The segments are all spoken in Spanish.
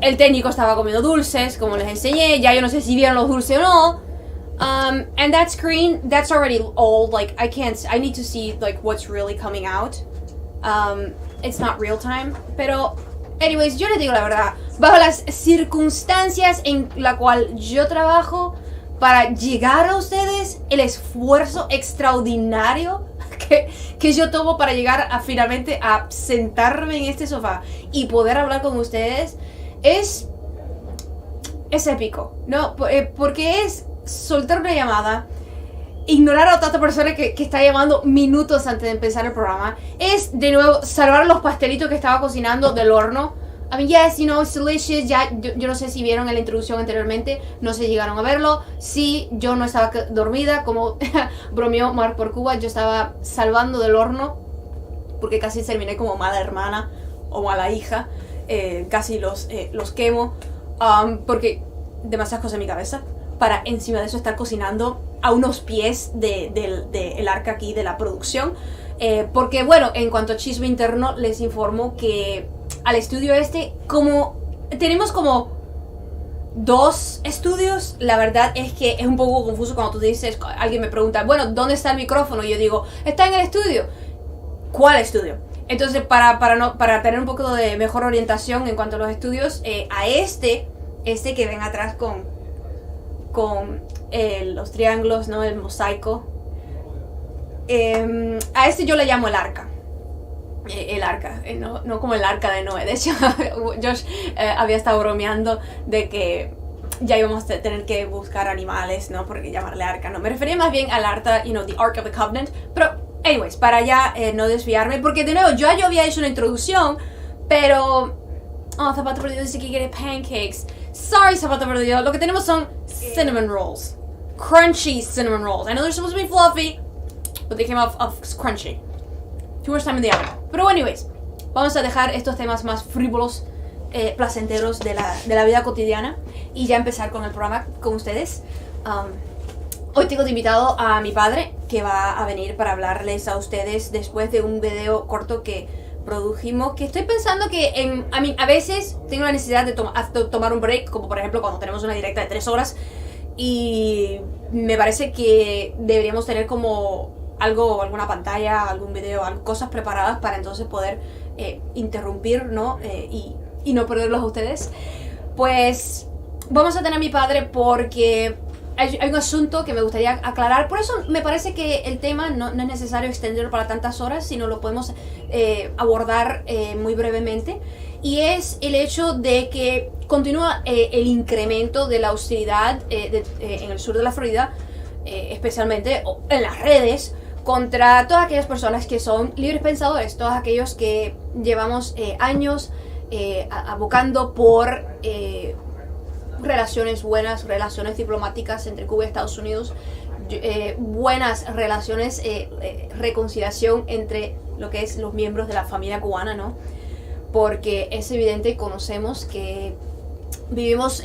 el técnico estaba comiendo dulces, como les enseñé. Ya yo no sé si vieron los dulces o no. And that screen, that's already old. Like, I need to see, like, what's really coming out. It's not real time. Pero, anyways, yo les digo la verdad. Bajo las circunstancias en la cual yo trabajo, para llegar a ustedes, el esfuerzo extraordinario que yo tomo para llegar a finalmente a sentarme en este sofá y poder hablar con ustedes es épico, ¿no? Porque es soltar una llamada, ignorar a otra persona que está llamando minutos antes de empezar el programa, es de nuevo salvar los pastelitos que estaba cocinando del horno. I mean, yes, you know, it's delicious. Ya, yo no sé si vieron en la introducción anteriormente, no sé si llegaron a verlo. Sí, yo no estaba dormida, como bromeó Mark por Cuba, yo estaba salvando del horno, porque casi terminé como mala hermana o mala hija. Casi los quemo, porque demasiadas cosas en mi cabeza, para encima de eso estar cocinando a unos pies del arca aquí de la producción. Porque bueno, en cuanto a chisme interno, les informo que al estudio como tenemos como 2 estudios, la verdad es que es un poco confuso cuando tú dices, alguien me pregunta, bueno, ¿dónde está el micrófono? Y yo digo, está en el estudio. ¿Cuál estudio? Entonces, para tener un poco de mejor orientación en cuanto a los estudios, a este que ven atrás con los triángulos, ¿no? El mosaico. A este yo le llamo el arca. El arca, no como el arca de Noé. De hecho, Josh había estado bromeando de que ya íbamos a tener que buscar animales, ¿no? Porque llamarle arca, no. Me refería más bien al arca, you know, the Ark of the Covenant. Pero, anyways, para ya no desviarme, porque de nuevo, yo había hecho una introducción, pero... Oh, Zapato Perdido dice que quiere pancakes. Sorry, Zapato Perdido. Lo que tenemos son cinnamon rolls. Crunchy cinnamon rolls. I know they're supposed to be fluffy, but they came off crunchy. Too much time in the oven. Pero anyways, vamos a dejar estos temas más frívolos, placenteros de la vida cotidiana y ya empezar con el programa con ustedes. Hoy tengo de invitado a mi padre, que va a venir para hablarles a ustedes después de un video corto que produjimos, que estoy pensando que a veces tengo la necesidad de tomar un break, como por ejemplo cuando tenemos una directa de 3 horas, y me parece que deberíamos tener como alguna pantalla, algún video, cosas preparadas para entonces poder interrumpir, ¿no? Y no perderlos a ustedes. Pues vamos a tener a mi padre porque hay un asunto que me gustaría aclarar. Por eso me parece que el tema no es necesario extenderlo para tantas horas, sino lo podemos abordar muy brevemente. Y es el hecho de que continúa el incremento de la hostilidad en el sur de la Florida, especialmente en las redes, contra todas aquellas personas que son libres pensadores, todos aquellos que llevamos años abocando por relaciones buenas, relaciones diplomáticas entre Cuba y Estados Unidos, buenas relaciones, reconciliación entre lo que es los miembros de la familia cubana, ¿no? Porque es evidente y conocemos que vivimos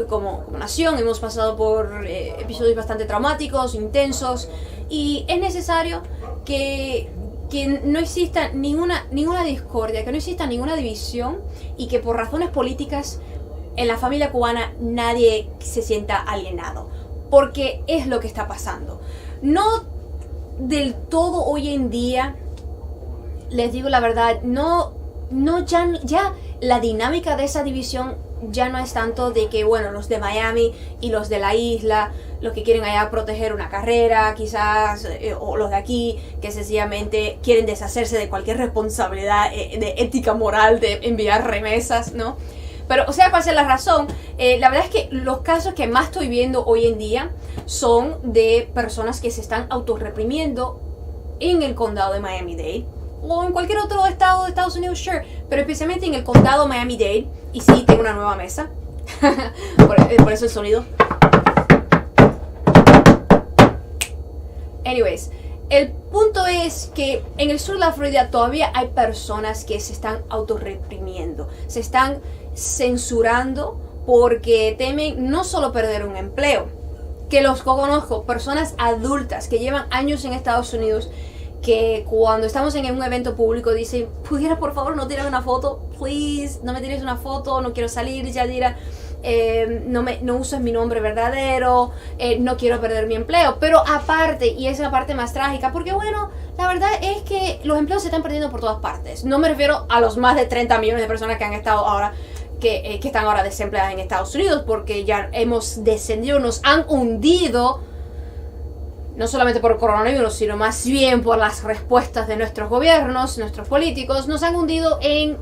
como nación, hemos pasado por episodios bastante traumáticos, intensos, y es necesario que no exista ninguna discordia, que no exista ninguna división, y que por razones políticas en la familia cubana nadie se sienta alienado, porque es lo que está pasando. No del todo hoy en día, les digo la verdad, ya la dinámica de esa división ya no es tanto de que, bueno, los de Miami y los de la isla, los que quieren allá proteger una carrera, quizás, o los de aquí, que sencillamente quieren deshacerse de cualquier responsabilidad de ética moral de enviar remesas, ¿no? Pero, o sea, cuál sea la razón, la verdad es que los casos que más estoy viendo hoy en día son de personas que se están autorreprimiendo en el condado de Miami-Dade, o en cualquier otro estado de Estados Unidos, sure, pero especialmente en el condado Miami-Dade. Y sí, tengo una nueva mesa, por eso el sonido. Anyways, el punto es que en el sur de la Florida todavía hay personas que se están autorreprimiendo, se están censurando porque temen no solo perder un empleo, que los conozco, personas adultas que llevan años en Estados Unidos, que cuando estamos en un evento público dicen, ¿pudiera por favor no tirar una foto? please, no me tires una foto, no quiero salir, Yadira. No uses mi nombre verdadero, no quiero perder mi empleo. Pero aparte, y esa es la parte más trágica, porque bueno, la verdad es que los empleos se están perdiendo por todas partes. No me refiero a los más de 30 millones de personas que han estado ahora que están ahora desempleadas en Estados Unidos, porque ya hemos descendido, nos han hundido, no solamente por el coronavirus, sino más bien por las respuestas de nuestros gobiernos, nuestros políticos, nos han hundido en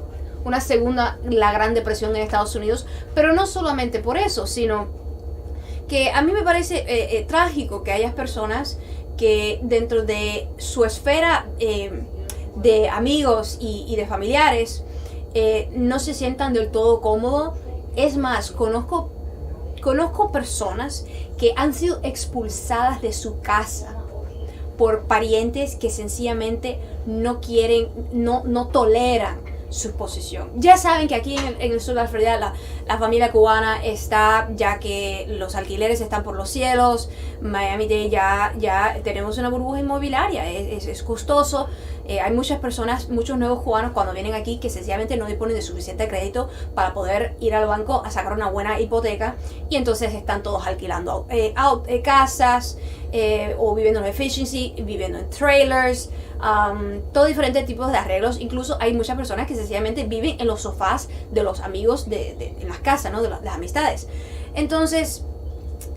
una segunda, la Gran Depresión en Estados Unidos. Pero no solamente por eso, sino que a mí me parece trágico que haya personas que dentro de su esfera de amigos y de familiares no se sientan del todo cómodos. Es más, conozco personas que han sido expulsadas de su casa por parientes que sencillamente no quieren, no toleran su posición. Ya saben que aquí en el sur de la Florida la familia cubana está, ya que los alquileres están por los cielos. Miami-Dade ya tenemos una burbuja inmobiliaria, es costoso. Hay muchas personas, muchos nuevos cubanos cuando vienen aquí que sencillamente no disponen de suficiente crédito para poder ir al banco a sacar una buena hipoteca, y entonces están todos alquilando casas o viviendo en efficiency, viviendo en trailers, todo diferentes tipos de arreglos. Incluso hay muchas personas que sencillamente viven en los sofás de los amigos en las casas, ¿no? de las amistades. Entonces,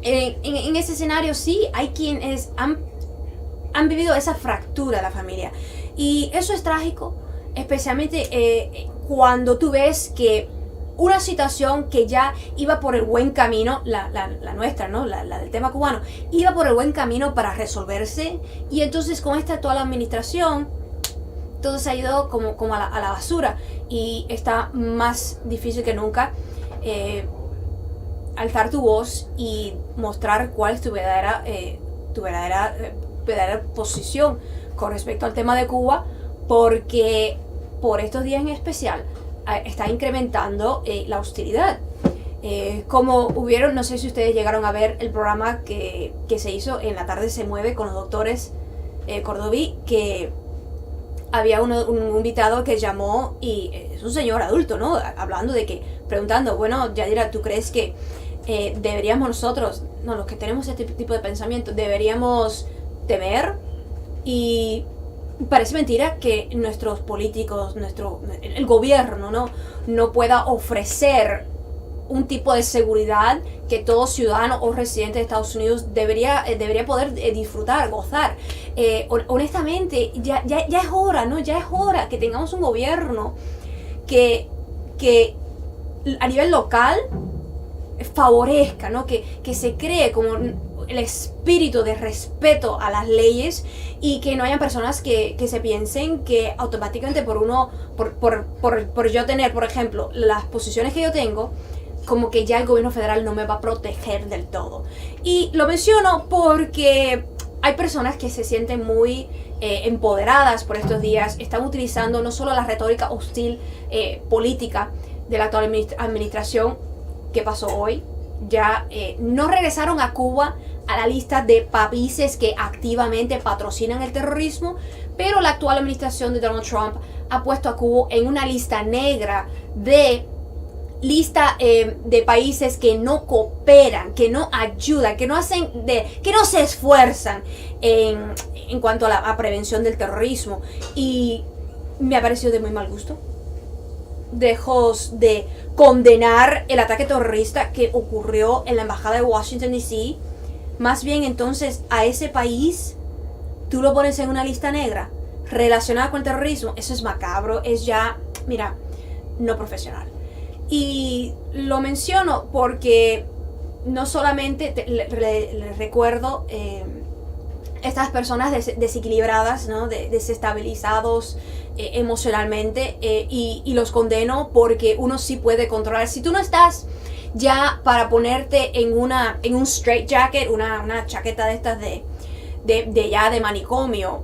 en ese escenario sí hay quienes han vivido esa fractura de la familia. Y eso es trágico, especialmente cuando tú ves que una situación que ya iba por el buen camino, la nuestra, ¿no? La del tema cubano, iba por el buen camino para resolverse, y entonces con esta actual administración todo se ha ido como a la basura, y está más difícil que nunca alzar tu voz y mostrar cuál es tu verdadera posición con respecto al tema de Cuba, porque por estos días en especial está incrementando la hostilidad. Como hubieron, no sé si ustedes llegaron a ver el programa que se hizo en La Tarde se Mueve con los doctores Cordoví, que había un invitado que llamó, y es un señor adulto, ¿no? Hablando preguntando, bueno, Yadira, ¿tú crees que deberíamos nosotros, los que tenemos este tipo de pensamiento, deberíamos temer? Y parece mentira que nuestros políticos, el gobierno, no pueda ofrecer un tipo de seguridad que todo ciudadano o residente de Estados Unidos debería poder disfrutar, gozar. Honestamente, ya es hora, ¿no? Ya es hora que tengamos un gobierno que a nivel local favorezca, ¿no? Que se cree como el espíritu de respeto a las leyes, y que no hayan personas que se piensen que automáticamente por yo tener, por ejemplo, las posiciones que yo tengo, como que ya el gobierno federal no me va a proteger del todo. Y lo menciono porque hay personas que se sienten muy empoderadas por estos días, están utilizando no solo la retórica hostil política de la actual administración que pasó hoy. Ya no regresaron a Cuba a la lista de países que activamente patrocinan el terrorismo, pero la actual administración de Donald Trump ha puesto a Cuba en una lista negra de países que no cooperan, que no ayudan, que no se esfuerzan en cuanto a la prevención del terrorismo. Y me ha parecido de muy mal gusto, lejos de condenar el ataque terrorista que ocurrió en la embajada de Washington D.C., más bien entonces a ese país tú lo pones en una lista negra relacionada con el terrorismo. Eso es macabro, es ya, mira, no profesional. Y lo menciono porque no solamente le recuerdo estas personas desequilibradas, ¿no? Desestabilizados emocionalmente, y los condeno porque uno sí puede controlar. Si tú no estás ya para ponerte en un straight jacket, una chaqueta de estas de manicomio,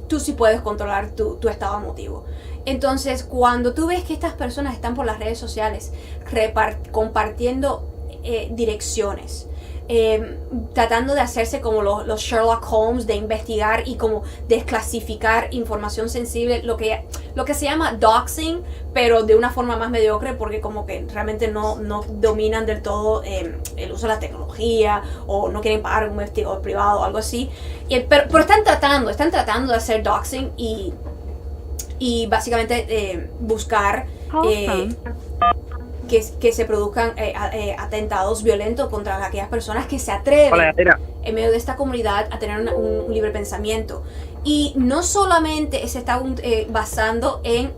tú sí puedes controlar tu estado emotivo. Entonces, cuando tú ves que estas personas están por las redes sociales compartiendo direcciones tratando de hacerse como los Sherlock Holmes, de investigar y como desclasificar información sensible, lo que se llama doxing, pero de una forma más mediocre, porque como que realmente no dominan del todo el uso de la tecnología, o no quieren pagar un investigador privado o algo así. Pero están tratando de hacer doxing y básicamente buscar que se produzcan atentados violentos contra aquellas personas que se atreven en medio de esta comunidad a tener un libre pensamiento. Y no solamente se está basando en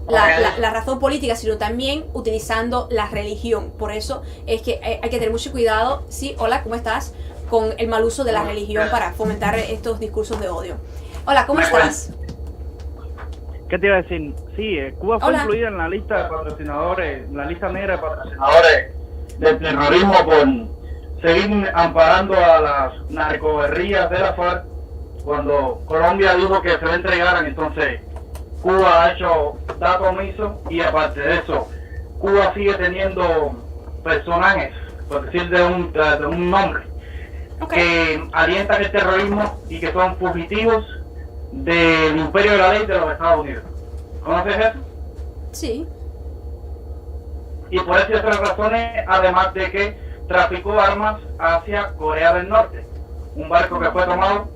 la razón política, sino también utilizando la religión. Por eso es que hay que tener mucho cuidado. Sí, hola, ¿cómo estás? Con el mal uso de la religión para fomentar estos discursos de odio. Hola, ¿cómo estás? ¿Qué te iba a decir? Sí, Cuba fue incluida en la lista de patrocinadores, la lista negra de patrocinadores del terrorismo por seguir amparando a las narcoguerrillas de la FARC. Cuando Colombia dijo que se le entregaran, entonces Cuba ha hecho dato omiso, y aparte de eso, Cuba sigue teniendo personajes, por decir de un nombre, que alientan el terrorismo y que son fugitivos del imperio de la ley de los Estados Unidos. ¿Conoces eso? Sí. Y por esas otras razones, además de que traficó armas hacia Corea del Norte, un barco que fue tomado.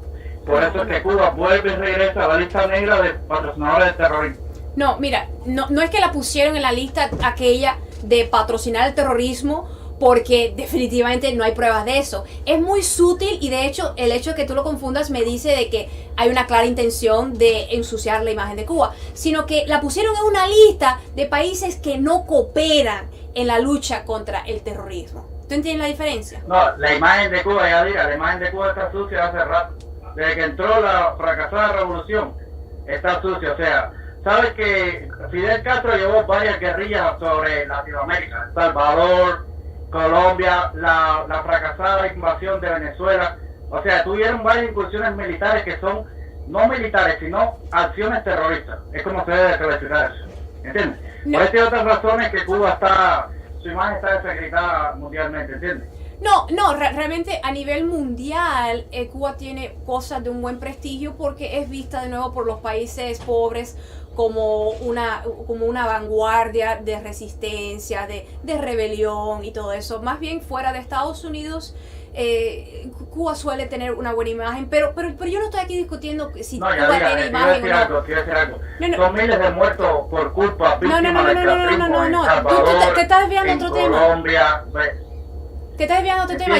Por eso es que Cuba vuelve y regresa a la lista negra de patrocinadores del terrorismo. No, mira, no es que la pusieron en la lista aquella de patrocinar el terrorismo, porque definitivamente no hay pruebas de eso. Es muy sutil, y de hecho el hecho de que tú lo confundas me dice de que hay una clara intención de ensuciar la imagen de Cuba, sino que la pusieron en una lista de países que no cooperan en la lucha contra el terrorismo. ¿Tú entiendes la diferencia? No, la imagen de Cuba, ya diga, la imagen de Cuba está sucia hace rato. Desde que entró la fracasada revolución, está sucia. O sea, sabes que Fidel Castro llevó varias guerrillas sobre Latinoamérica, El Salvador, Colombia, la fracasada invasión de Venezuela. O sea, tuvieron varias incursiones militares que son no militares, sino acciones terroristas. Es como se debe clasificar eso, ¿entiendes? No. Por estas y otras razones que Cuba su imagen está desacreditada mundialmente, ¿entiendes? No, realmente a nivel mundial Cuba tiene cosas de un buen prestigio, porque es vista de nuevo por los países pobres como una vanguardia de resistencia, de rebelión y todo eso. Más bien fuera de Estados Unidos, Cuba suele tener una buena imagen, pero yo no estoy aquí discutiendo si Cuba tiene imagen o no. Quiero decir algo. Son miles de muertos por culpa, víctimas del terrorismo en Salvador, tú te estás desviando otro tema. Colombia, te estás desviando otro tema.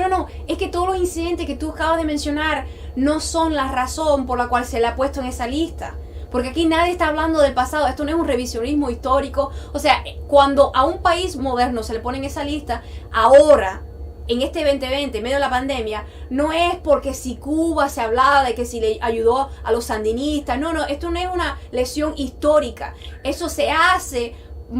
No, es que todos los incidentes que tú acabas de mencionar no son la razón por la cual se le ha puesto en esa lista. Porque aquí nadie está hablando del pasado. Esto no es un revisionismo histórico. O sea, cuando a un país moderno se le pone en esa lista, ahora, en este 2020, en medio de la pandemia, no es porque si Cuba se hablaba de que si le ayudó a los sandinistas. No, esto no es una lesión histórica. Eso se hace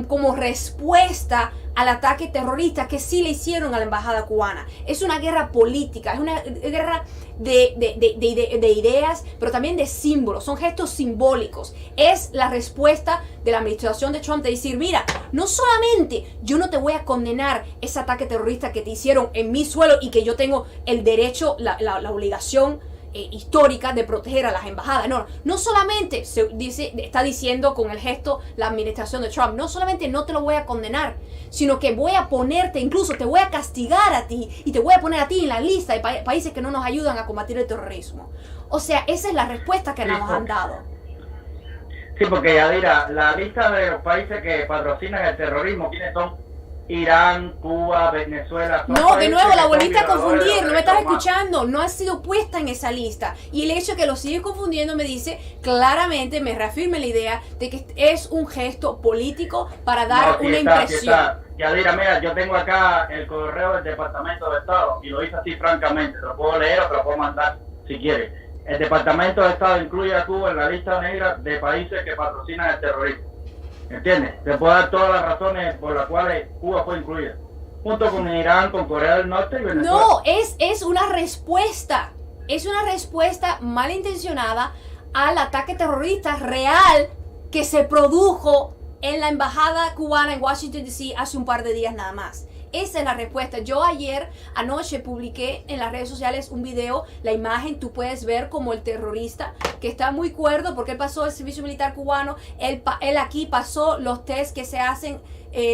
como respuesta al ataque terrorista que sí le hicieron a la embajada cubana. Es una guerra política, es una guerra de ideas, pero también de símbolos, son gestos simbólicos. Es la respuesta de la administración de Trump de decir, mira, no solamente yo no te voy a condenar ese ataque terrorista que te hicieron en mi suelo y que yo tengo el derecho, la obligación histórica de proteger a las embajadas. No solamente está diciendo con el gesto la administración de Trump, no solamente no te lo voy a condenar, sino que voy a ponerte, incluso te voy a castigar a ti y te voy a poner a ti en la lista de países que no nos ayudan a combatir el terrorismo. O sea, esa es la respuesta que nos han dado. Sí, porque Yadira, la lista de los países que patrocinan el terrorismo, ¿quiénes son? Irán, Cuba, Venezuela. No, de nuevo, la volviste a confundir, no me estás escuchando, no ha sido puesta en esa lista. Y el hecho de que lo sigues confundiendo me dice, claramente, me reafirma la idea de que es un gesto político para dar una impresión. Yadira, mira, yo tengo acá el correo del Departamento de Estado, y lo hice así francamente, te lo puedo leer o te lo puedo mandar si quieres. El Departamento de Estado incluye a Cuba en la lista negra de países que patrocinan el terrorismo. ¿Entiendes? Te puedo dar todas las razones por las cuales Cuba fue incluida, junto con Irán, con Corea del Norte y Venezuela. No, es una respuesta. Es una respuesta malintencionada al ataque terrorista real que se produjo en la embajada cubana en Washington DC hace un par de días nada más. Esa es la respuesta. Yo anoche publiqué en las redes sociales un video, la imagen tú puedes ver como el terrorista que está muy cuerdo porque él pasó el servicio militar cubano, él aquí pasó los test que se hacen,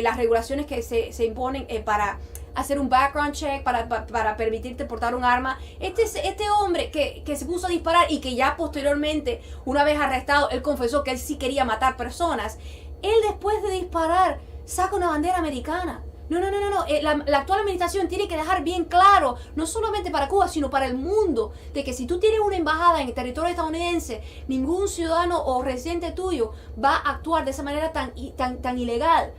las regulaciones que se imponen para hacer un background check, para permitirte portar un arma. Este hombre que se puso a disparar y que ya posteriormente, una vez arrestado, él confesó que él sí quería matar personas. Él después de disparar saca una bandera americana. No. La actual administración tiene que dejar bien claro, no solamente para Cuba, sino para el mundo, de que si tú tienes una embajada en el territorio estadounidense, ningún ciudadano o residente tuyo va a actuar de esa manera tan ilegal.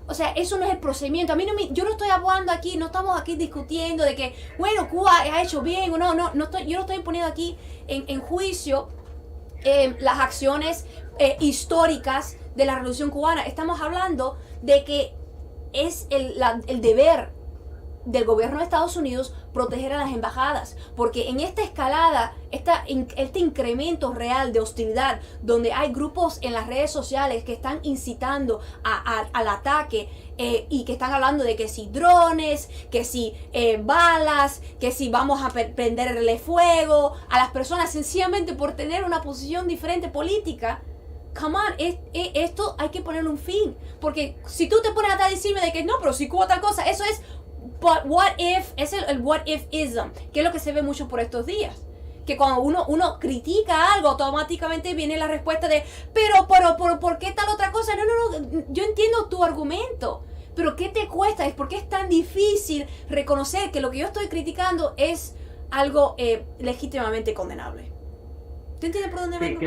O sea, eso no es el procedimiento. Yo no estoy hablando aquí, no estamos aquí discutiendo de que, bueno, Cuba ha hecho bien o no. Yo no estoy poniendo aquí en juicio las acciones históricas de la Revolución Cubana. Estamos hablando de que es el deber del gobierno de Estados Unidos proteger a las embajadas, porque en esta escalada, este incremento real de hostilidad, donde hay grupos en las redes sociales que están incitando al ataque y que están hablando de que si drones, que si balas, que si vamos a prenderle fuego a las personas sencillamente por tener una posición diferente política. Come on, esto hay que ponerle un fin. Porque si tú te pones a decirme de que no, pero si Cuba tal cosa, eso es but what if, es el what if-ism, que es lo que se ve mucho por estos días. Que cuando uno critica algo, automáticamente viene la respuesta de pero ¿por qué tal otra cosa? No, yo entiendo tu argumento, pero ¿qué te cuesta? ¿Por qué es tan difícil reconocer que lo que yo estoy criticando es algo legítimamente condenable? ¿Tú entiendes por dónde vengo?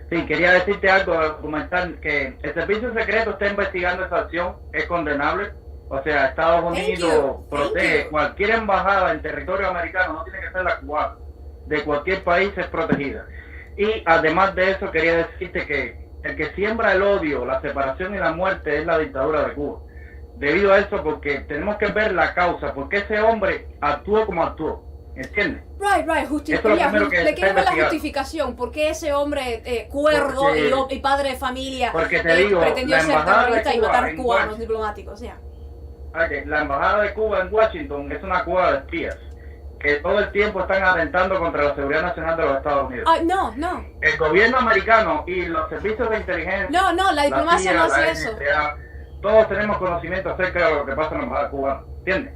Sí, quería decirte algo, comentar que el servicio secreto está investigando esa acción, es condenable. O sea, Estados Unidos protege cualquier embajada en territorio americano, no tiene que ser la cubana, de cualquier país es protegida. Y además de eso, quería decirte que el que siembra el odio, la separación y la muerte es la dictadura de Cuba. Debido a eso, porque tenemos que ver la causa, porque ese hombre actuó como actuó. ¿Entiendes? Right. Le quiero ver la justificación. ¿Por qué ese hombre cuerdo y padre de familia pretendió ser terrorista y matar cubanos diplomáticos? Yeah. Okay. La embajada de Cuba en Washington es una cueva de espías que todo el tiempo están atentando contra la seguridad nacional de los Estados Unidos. No. El gobierno americano y los servicios de inteligencia. No, la diplomacia no hace eso. Todos tenemos conocimiento acerca de lo que pasa en la embajada cubana. ¿Entiendes?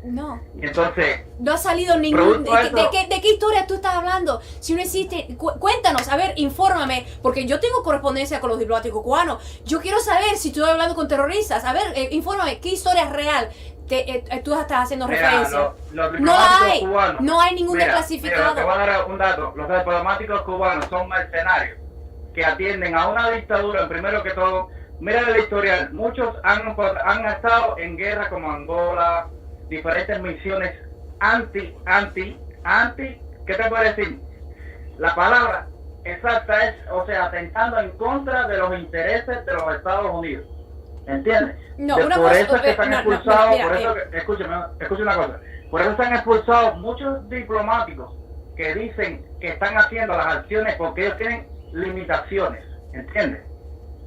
No. Entonces, no ha salido ningún. ¿De qué historia tú estás hablando? Si no existe, cuéntanos, a ver, infórmame, porque yo tengo correspondencia con los diplomáticos cubanos. Yo quiero saber si estoy hablando con terroristas. A ver, infórmame, ¿qué historia es real? Tú estás haciendo referencia. No hay ningún desclasificado. Te voy a dar un dato. Los diplomáticos cubanos son mercenarios que atienden a una dictadura, primero que todo. Mira el historial. Muchos han estado en guerra como Angola, diferentes misiones anti, ¿qué te puedo decir? La palabra exacta es, o sea, atentando en contra de los intereses de los Estados Unidos. ¿Entiendes? No, por eso es que están expulsados, escúchame una cosa, por eso están expulsados muchos diplomáticos que dicen que están haciendo las acciones porque ellos tienen limitaciones, ¿entiendes?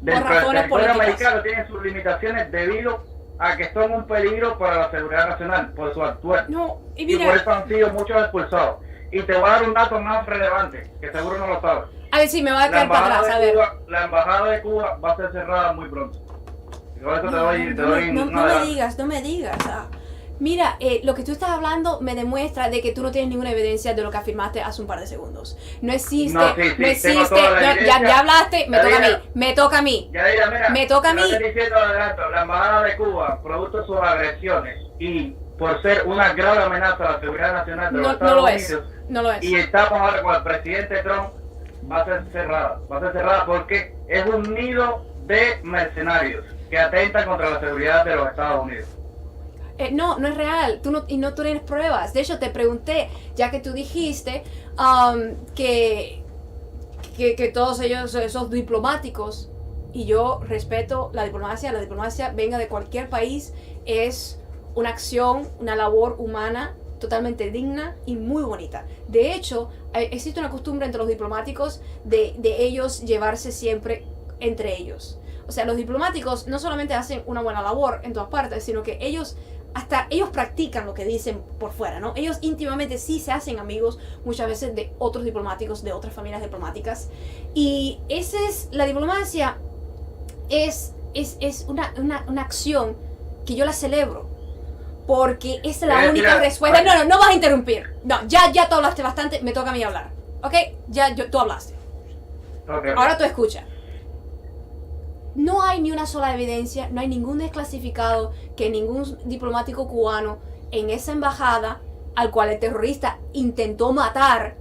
Del territorio americano tienen sus limitaciones debido a que son un peligro para la seguridad nacional por su actuar. Y por eso han sido muchos expulsados. Y te voy a dar un dato más relevante, que seguro no lo sabes. A ver, sí, me va a caer para atrás, a ver. La embajada de Cuba va a ser cerrada muy pronto. Por eso no me digas. Mira, lo que tú estás hablando me demuestra de que tú no tienes ninguna everencia de lo que afirmaste hace un par de segundos. No existe, ya hablaste, me toca a mí. Me toca a mí. Estoy diciendo adelanto, la embajada de Cuba, producto de sus agresiones y por ser una grave amenaza a la seguridad nacional de los Estados Unidos, no lo es. Y estamos ahora con el presidente Trump, va a ser cerrada porque es un nido de mercenarios que atentan contra la seguridad de los Estados Unidos. No es real, tú no tienes pruebas. De hecho, te pregunté, ya que tú dijiste que todos ellos son diplomáticos, y yo respeto la diplomacia venga de cualquier país, es una acción, una labor humana totalmente digna y muy bonita. De hecho, existe una costumbre entre los diplomáticos de ellos llevarse siempre entre ellos. O sea, los diplomáticos no solamente hacen una buena labor en todas partes, sino que ellos practican lo que dicen por fuera, ¿no? Ellos íntimamente sí se hacen amigos muchas veces de otros diplomáticos, de otras familias diplomáticas. Y esa es la diplomacia, es una acción que yo la celebro. Porque es la única respuesta. No vas a interrumpir. No, ya tú hablaste bastante, me toca a mí hablar. ¿Ok? Tú hablaste. Okay. Ahora tú escucha. No hay ni una sola evidencia, no hay ningún desclasificado que ningún diplomático cubano en esa embajada al cual el terrorista intentó matar,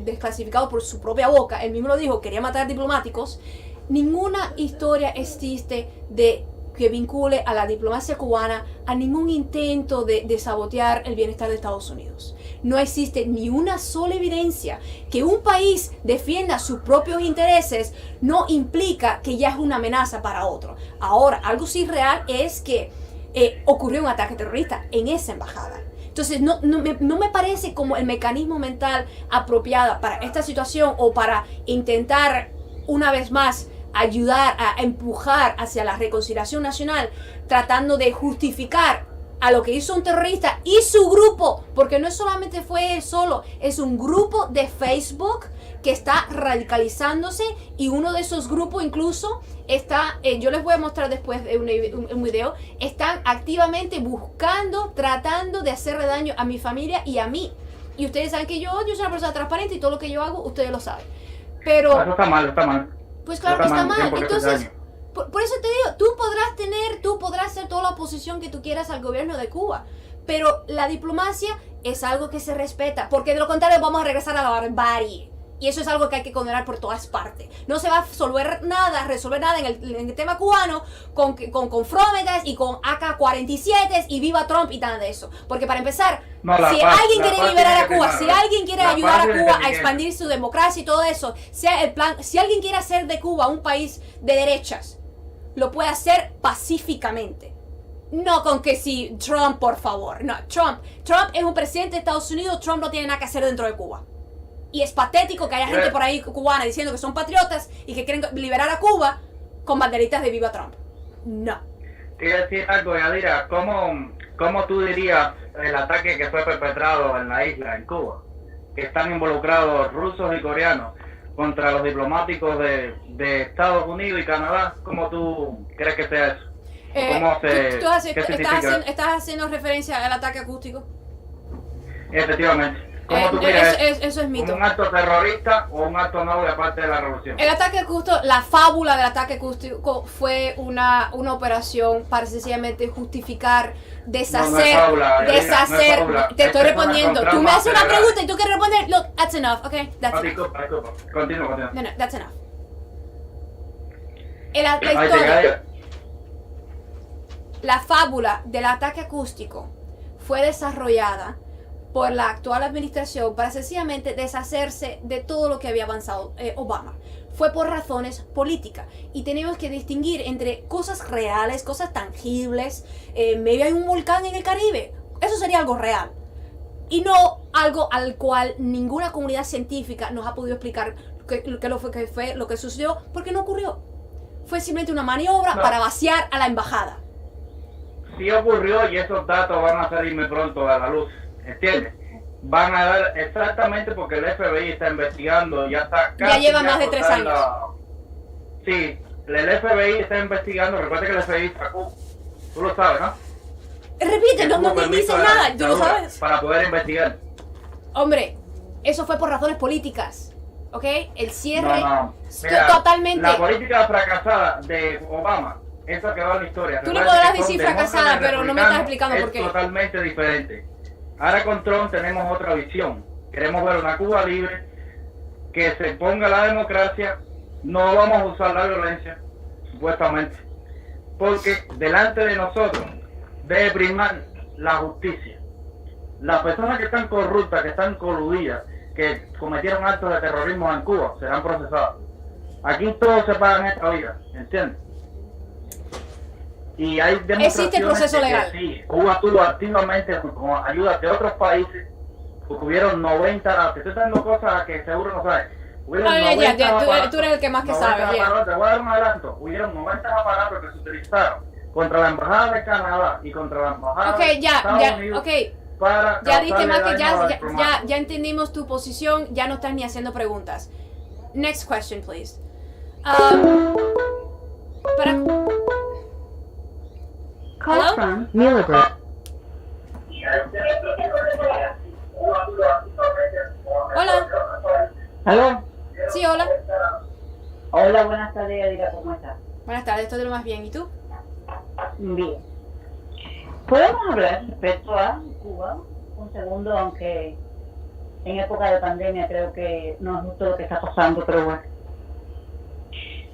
desclasificado por su propia boca, él mismo lo dijo, quería matar diplomáticos. Ninguna historia existe que vincule a la diplomacia cubana a ningún intento de sabotear el bienestar de Estados Unidos. No existe ni una sola evidencia que un país defienda sus propios intereses no implica que ya es una amenaza para otro. Ahora, algo sí real es que ocurrió un ataque terrorista en esa embajada. Entonces, no me parece como el mecanismo mental apropiado para esta situación o para intentar, una vez más, ayudar a empujar hacia la reconciliación nacional, tratando de justificar a lo que hizo un terrorista y su grupo, porque no solamente fue él solo, es un grupo de Facebook que está radicalizándose y uno de esos grupos incluso está, yo les voy a mostrar después de un video, están activamente buscando, tratando de hacerle daño a mi familia y a mí. Y ustedes saben que yo soy una persona transparente y todo lo que yo hago, ustedes lo saben. Pero eso está mal. Pues claro que está mal. Entonces, por eso te digo, tú podrás hacer toda la oposición que tú quieras al gobierno de Cuba, pero la diplomacia es algo que se respeta, porque de lo contrario vamos a regresar a la barbarie. Y eso es algo que hay que condenar por todas partes. No se va a resolver nada en el tema cubano con Fromegas y con AK-47 y viva Trump y nada de eso. Porque para empezar, si alguien quiere liberar a Cuba, si alguien quiere ayudar a Cuba a expandir su democracia y todo eso, sea el plan, si alguien quiere hacer de Cuba un país de derechas, lo puede hacer pacíficamente. No con que si Trump, por favor. No, Trump es un presidente de Estados Unidos, Trump no tiene nada que hacer dentro de Cuba. Y es patético que haya gente por ahí cubana diciendo que son patriotas y que quieren liberar a Cuba con banderitas de Viva Trump. No. Quiero decir algo, Yadira. ¿Cómo tú dirías el ataque que fue perpetrado en la isla, en Cuba? Que están involucrados rusos y coreanos contra los diplomáticos de Estados Unidos y Canadá. ¿Cómo tú crees que sea eso? ¿Estás haciendo referencia al ataque acústico? Efectivamente. ¿Cómo tú crees? Eso es mito. ¿Un acto terrorista o un acto noble aparte de la revolución? El ataque acústico, la fábula del ataque acústico fue una operación para sencillamente justificar, deshacer. Te estoy respondiendo. Tú me haces una pregunta y tú quieres responder. Look, that's enough, okay? That's enough. Continúa. No, that's enough. La historia, la fábula del ataque acústico fue desarrollada por la actual administración para sencillamente deshacerse de todo lo que había avanzado Obama. Fue por razones políticas y tenemos que distinguir entre cosas reales, cosas tangibles. Maybe hay un volcán en el Caribe, eso sería algo real y no algo al cual ninguna comunidad científica nos ha podido explicar qué fue lo que sucedió, porque no ocurrió. Fue simplemente una maniobra para vaciar a la embajada. Sí ocurrió y esos datos van a salirme pronto a la luz. ¿Entiendes? Van a dar exactamente porque el FBI está investigando, ya lleva más de 3 años. Sí, el FBI está investigando, recuerda que el FBI sacó, tú lo sabes, ¿no? Repite, no me dices nada, tú lo sabes. Para poder investigar. Hombre, eso fue por razones políticas, ¿ok? El cierre Mira, totalmente. La política fracasada de Obama, esa quedó en la historia. Tú le podrás decir fracasada, pero no me estás explicando por qué. Es totalmente diferente. Ahora con Trump tenemos otra visión. Queremos ver una Cuba libre, que se ponga la democracia. No vamos a usar la violencia, supuestamente, porque delante de nosotros debe primar la justicia. Las personas que están corruptas, que están coludidas, que cometieron actos de terrorismo en Cuba, serán procesadas. Aquí todo se paga en esta vida, ¿entiendes? Y hay existe el proceso legal. Sí, Cuba tuvo activamente con ayuda de otros países, porque hubieron 90, te estoy dando cosas que seguro no sabes, Tú eres el que más que sabe. Te voy a dar un adelanto. Hubieron 90 aparatos que se utilizaron contra la embajada de Canadá y contra la embajada de Estados Unidos. Para ya diste más que ya entendimos tu posición, ya no estás ni haciendo preguntas. Next question, please. Call from Muhlenberg. Hola. ¿Aló? Sí, hola. Hola, buenas tardes, Adira, ¿cómo estás? Buenas tardes, todo lo más bien. ¿Y tú? Bien. ¿Podemos hablar respecto a Cuba? Un segundo, aunque en época de pandemia creo que no es justo lo que está pasando, pero bueno.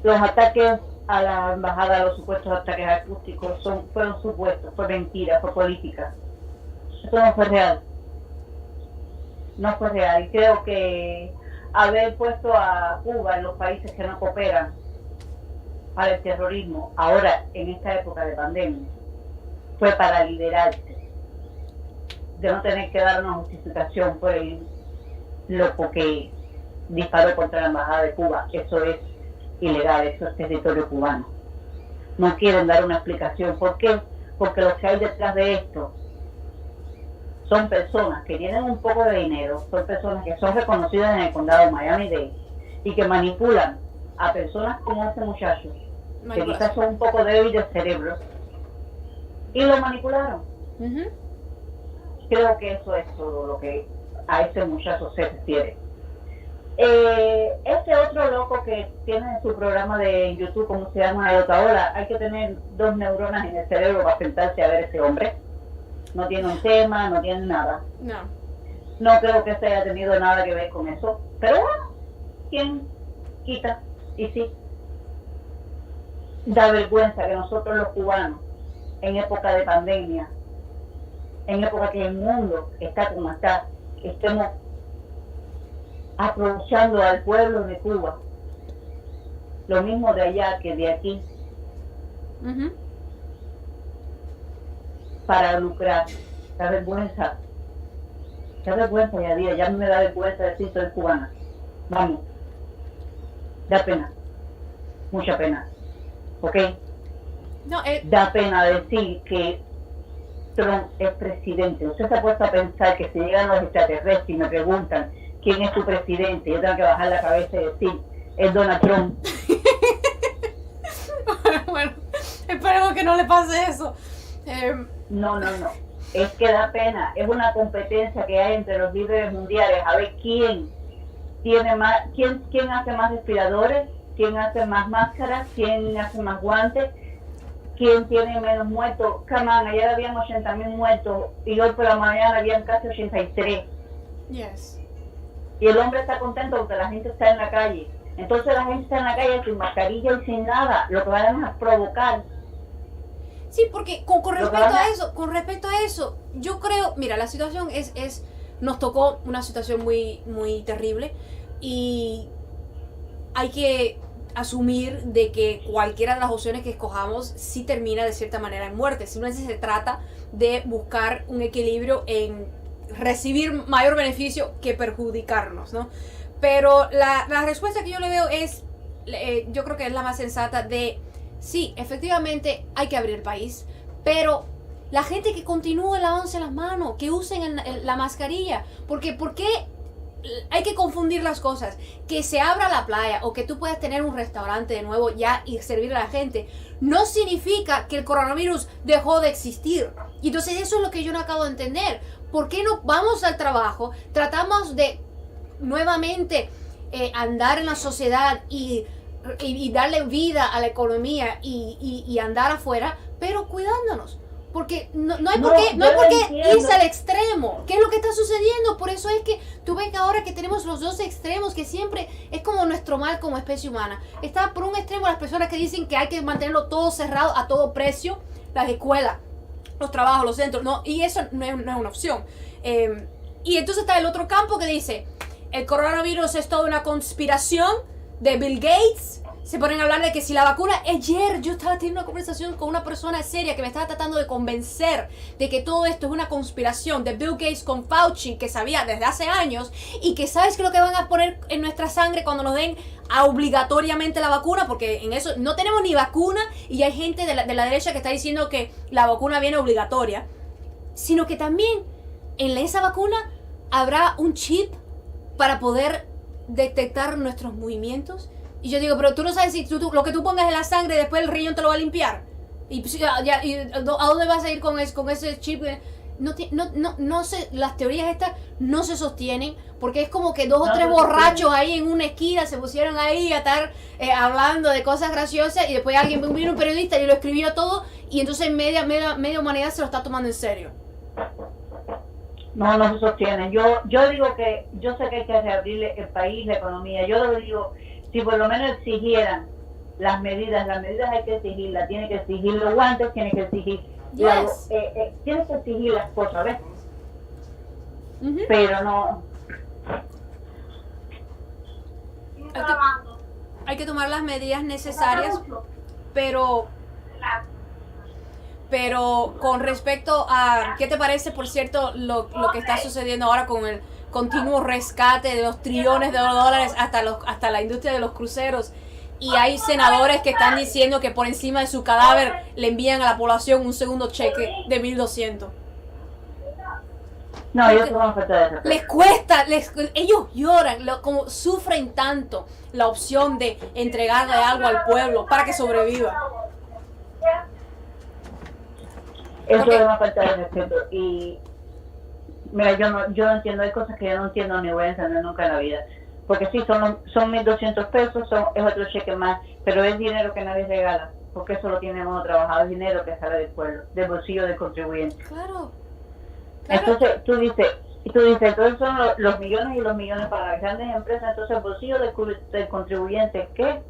Los ataques a la embajada, los supuestos ataques acústicos fueron supuestos, fue mentira, fue política. Eso no fue real. No fue real. Y creo que haber puesto a Cuba en los países que no cooperan para el terrorismo, ahora en esta época de pandemia, fue para liberarse, de no tener que dar una justificación por el loco que disparó contra la embajada de Cuba. Eso es ilegal, eso es territorio cubano. No quieren dar una explicación. ¿Por qué? Porque lo que hay detrás de esto son personas que tienen un poco de dinero, son personas que son reconocidas en el condado de Miami-Dade y que manipulan a personas como este muchacho, que quizás son un poco débiles de cerebro, y lo manipularon. Creo que eso es todo lo que a ese muchacho se refiere. Este otro loco que tiene su programa de YouTube, como se llama, de otra hora, hay que tener 2 neuronas en el cerebro para sentarse a ver ese hombre. No tiene un tema, no tiene nada. No creo que se haya tenido nada que ver con eso. Pero bueno, ¿quién quita? Y sí, da vergüenza que nosotros los cubanos, en época de pandemia, en época que el mundo está como está, estemos aprovechando al pueblo de Cuba, lo mismo de allá que de aquí, para lucrar. Da vergüenza, Yadira, ya me da vergüenza decir soy cubana. Vamos, da pena, mucha pena, ¿ok? Da pena decir que Trump es presidente. Usted se ha puesto a pensar que si llegan los extraterrestres y me preguntan quién es tu presidente, yo tengo que bajar la cabeza y decir, es Donald Trump. Bueno, esperemos que no le pase eso. No. Es que da pena. Es una competencia que hay entre los líderes mundiales. A ver quién tiene más, quién hace más respiradores, quién hace más máscaras, quién hace más guantes, quién tiene menos muertos. Camán, ayer habían 80,000 muertos y hoy por la mañana habían casi 83. Yes. Y el hombre está contento porque la gente está en la calle. Entonces la gente está en la calle sin mascarilla y sin nada. Lo que van a provocar. Sí, porque con respecto a eso, yo creo, mira, la situación nos tocó una situación muy, muy terrible y hay que asumir de que cualquiera de las opciones que escojamos sí termina de cierta manera en muerte. Simplemente se trata de buscar un equilibrio en recibir mayor beneficio que perjudicarnos, ¿no? Pero la respuesta que yo le veo es, yo creo que es la más sensata de, sí, efectivamente hay que abrir el país, pero la gente que continúe lavándose las manos, que usen la mascarilla, porque ¿por qué hay que confundir las cosas? Que se abra la playa o que tú puedas tener un restaurante de nuevo ya y servir a la gente, no significa que el coronavirus dejó de existir. Y entonces eso es lo que yo no acabo de entender. ¿Por qué no vamos al trabajo, tratamos de nuevamente andar en la sociedad y darle vida a la economía y andar afuera, pero cuidándonos? Porque no hay por qué irse al extremo. ¿Qué es lo que está sucediendo? Por eso es que tú ves que ahora que tenemos los dos extremos, que siempre es como nuestro mal como especie humana. Está por un extremo las personas que dicen que hay que mantenerlo todo cerrado a todo precio, las escuelas, los trabajos, los centros, no, y eso no es una opción. Y entonces está el otro campo que dice, el coronavirus es toda una conspiración de Bill Gates se ponen a hablar de que si la vacuna... Ayer yo estaba teniendo una conversación con una persona seria que me estaba tratando de convencer de que todo esto es una conspiración de Bill Gates con Fauci, que sabía desde hace años, y que sabes que lo que van a poner en nuestra sangre cuando nos den obligatoriamente la vacuna, porque en eso no tenemos ni vacuna, y hay gente de la derecha que está diciendo que la vacuna viene obligatoria, sino que también en esa vacuna habrá un chip para poder detectar nuestros movimientos. Y yo digo, pero tú no sabes si lo que tú pongas en la sangre, después el riñón te lo va a limpiar. Y ¿a dónde vas a ir con ese chip? No sé, las teorías estas no se sostienen, porque es como que dos o tres borrachos ahí en una esquina se pusieron ahí a estar hablando de cosas graciosas, y después vino un periodista y lo escribió todo, y entonces media humanidad se lo está tomando en serio. No se sostiene. Yo digo que yo sé que hay que reabrir el país, la economía. Yo lo digo, si por lo menos exigieran las medidas hay que exigirlas, tiene que exigir los guantes, tiene que exigir tiene que exigir las cosas, ¿ves? Pero no. Hay que tomar las medidas necesarias, pero con respecto a, ¿qué te parece, por cierto, lo que está sucediendo ahora con el continuo rescate de los trillones de dólares hasta la industria de los cruceros? Y hay senadores que están diciendo que por encima de su cadáver le envían a la población un segundo cheque de $1,200. No, ellos son una falta de respeto. Les cuesta, ellos lloran, como sufren tanto la opción de entregarle algo al pueblo para que sobreviva. Eso es una falta de respeto. Y mira, yo no entiendo, hay cosas que yo no entiendo ni voy a entender nunca en la vida. Porque sí, son $1,200, es otro cheque más, pero es dinero que nadie regala, porque eso lo tiene uno trabajado, es dinero que sale del pueblo, del bolsillo del contribuyente. Claro. Entonces tú dices, entonces son los millones y los millones para las grandes empresas, entonces el bolsillo del contribuyente, ¿qué?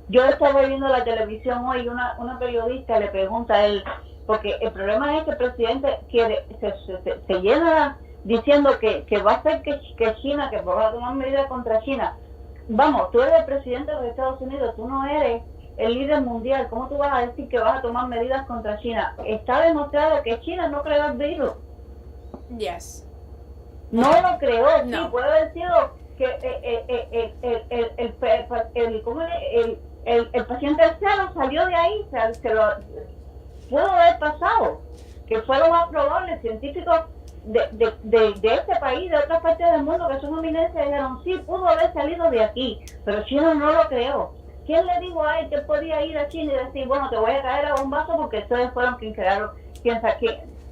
Yo estaba viendo la televisión hoy, una periodista le pregunta a él, porque el problema es que el presidente se llena diciendo que va a hacer que China, que va a tomar medidas contra China. Vamos, tú eres el presidente de los Estados Unidos, tú no eres el líder mundial. ¿Cómo tú vas a decir que vas a tomar medidas contra China? Está demostrado que China no creó el virus. Yes. No lo creó. No. Sí, puede haber sido que el paciente cero salió de ahí, pudo haber pasado, que fue lo más probable. Científicos de este país, de otras partes del mundo que son eminencias, dijeron sí, pudo haber salido de aquí, pero China no lo creó. ¿Quién le dijo a él que podía ir a China y decir, bueno, te voy a caer a bombazo porque ustedes fueron quien crearon,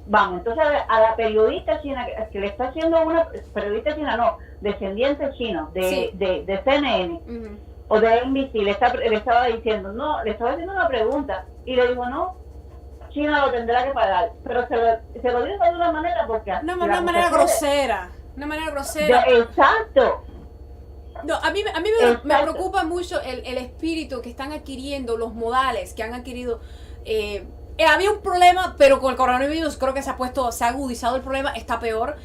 vamos? Entonces a la periodista china que le está haciendo una periodista china, no, descendiente chino de CNN o de NBC, le estaba diciendo, no, le estaba haciendo una pregunta y le dijo, no, China lo tendrá que pagar, pero se lo dijo de una manera porque una manera grosera. Exacto. No, a mí me preocupa mucho el espíritu que están adquiriendo, los modales que han adquirido. Había un problema, pero con el coronavirus creo que se ha agudizado el problema, está peor,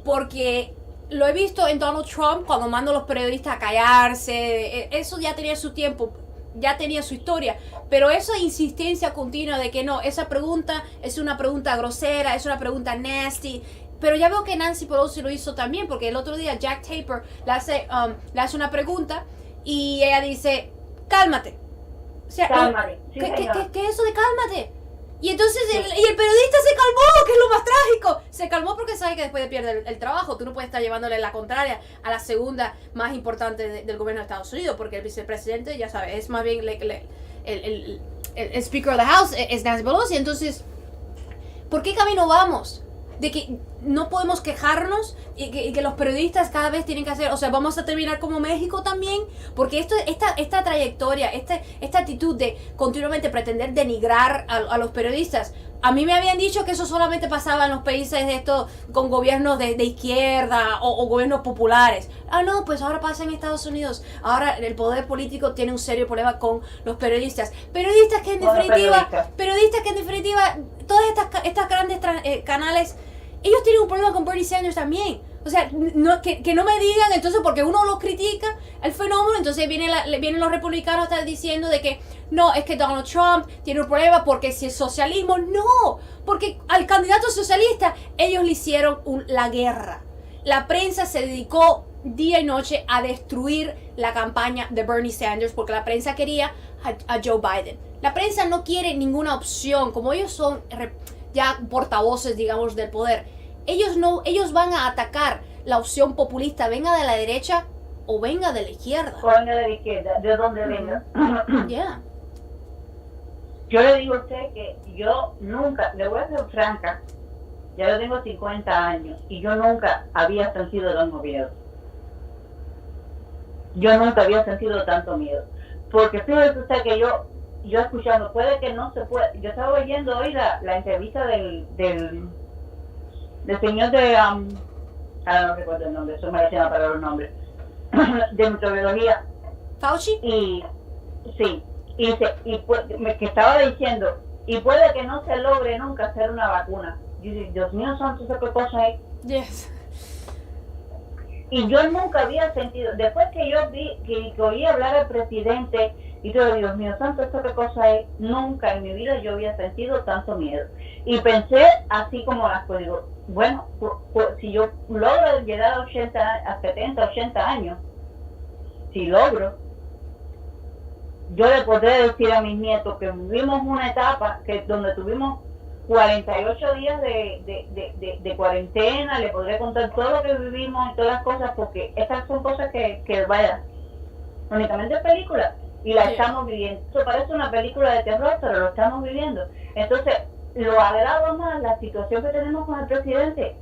porque lo he visto en Donald Trump cuando manda a los periodistas a callarse. Eso ya tenía su tiempo, ya tenía su historia, pero esa insistencia continua de que no, esa pregunta es una pregunta grosera, es una pregunta nasty. Pero ya veo que Nancy Pelosi lo hizo también, porque el otro día Jack Tapper le hace una pregunta y ella dice, cálmate. O sea, cálmate. ¿Qué es eso de cálmate? Y entonces y el periodista se calmó, que es lo más trágico. Se calmó porque sabe que después pierde el trabajo. Tú no puedes estar llevándole la contraria a la segunda más importante del gobierno de Estados Unidos, porque el vicepresidente, ya sabes, es más bien el Speaker of the House, es Nancy Pelosi. Entonces, ¿por qué camino vamos? De que no podemos quejarnos y que los periodistas cada vez tienen que hacer, o sea, vamos a terminar como México también, porque esta trayectoria, esta actitud de continuamente pretender denigrar a los periodistas, a mí me habían dicho que eso solamente pasaba en los países de estos con gobiernos de izquierda o gobiernos populares. No, pues ahora pasa en Estados Unidos. Ahora el poder político tiene un serio problema con los periodistas. Periodistas que en definitiva, todas estas grandes canales, ellos tienen un problema con Bernie Sanders también. O sea, que no me digan entonces porque uno lo critica el fenómeno, entonces vienen los republicanos a estar diciendo de que no, es que Donald Trump tiene un problema porque si es socialismo, no, porque al candidato socialista ellos le hicieron la guerra. La prensa se dedicó día y noche a destruir la campaña de Bernie Sanders porque la prensa quería a Joe Biden. La prensa no quiere ninguna opción, como ellos son ya portavoces, digamos, del poder. Ellos van a atacar la opción populista, venga de la derecha o venga de la izquierda. O venga de la izquierda, de donde venga. Yeah. Yo le digo a usted que yo nunca, le voy a ser franca, ya yo tengo 50 años y yo nunca había sentido tanto miedo. Yo nunca había sentido tanto miedo. Porque fíjese usted que yo escuchando, puede que no se pueda, yo estaba oyendo hoy la entrevista del señor de, no recuerdo el nombre, soy malísima para los nombres, de microbiología. ¿Fauci? Y sí, que estaba diciendo, y puede que no se logre nunca hacer una vacuna. Y yo, Dios mío santo, ¿qué cosa es? Yes. Y yo nunca había sentido, después que yo vi, que oí hablar al presidente, y yo, Dios mío santo, ¿esto qué cosa es? Nunca en mi vida yo había sentido tanto miedo. Y pensé así como las cosas, digo, bueno, si yo logro llegar a 70, 80 años, si logro, yo le podré decir a mis nietos que vivimos una etapa donde tuvimos 48 días de cuarentena, le podré contar todo lo que vivimos y todas las cosas, porque estas son cosas que vaya, únicamente películas, y la estamos viviendo. Eso parece una película de terror, pero lo estamos viviendo. Entonces, lo agrava más la situación que tenemos con el presidente,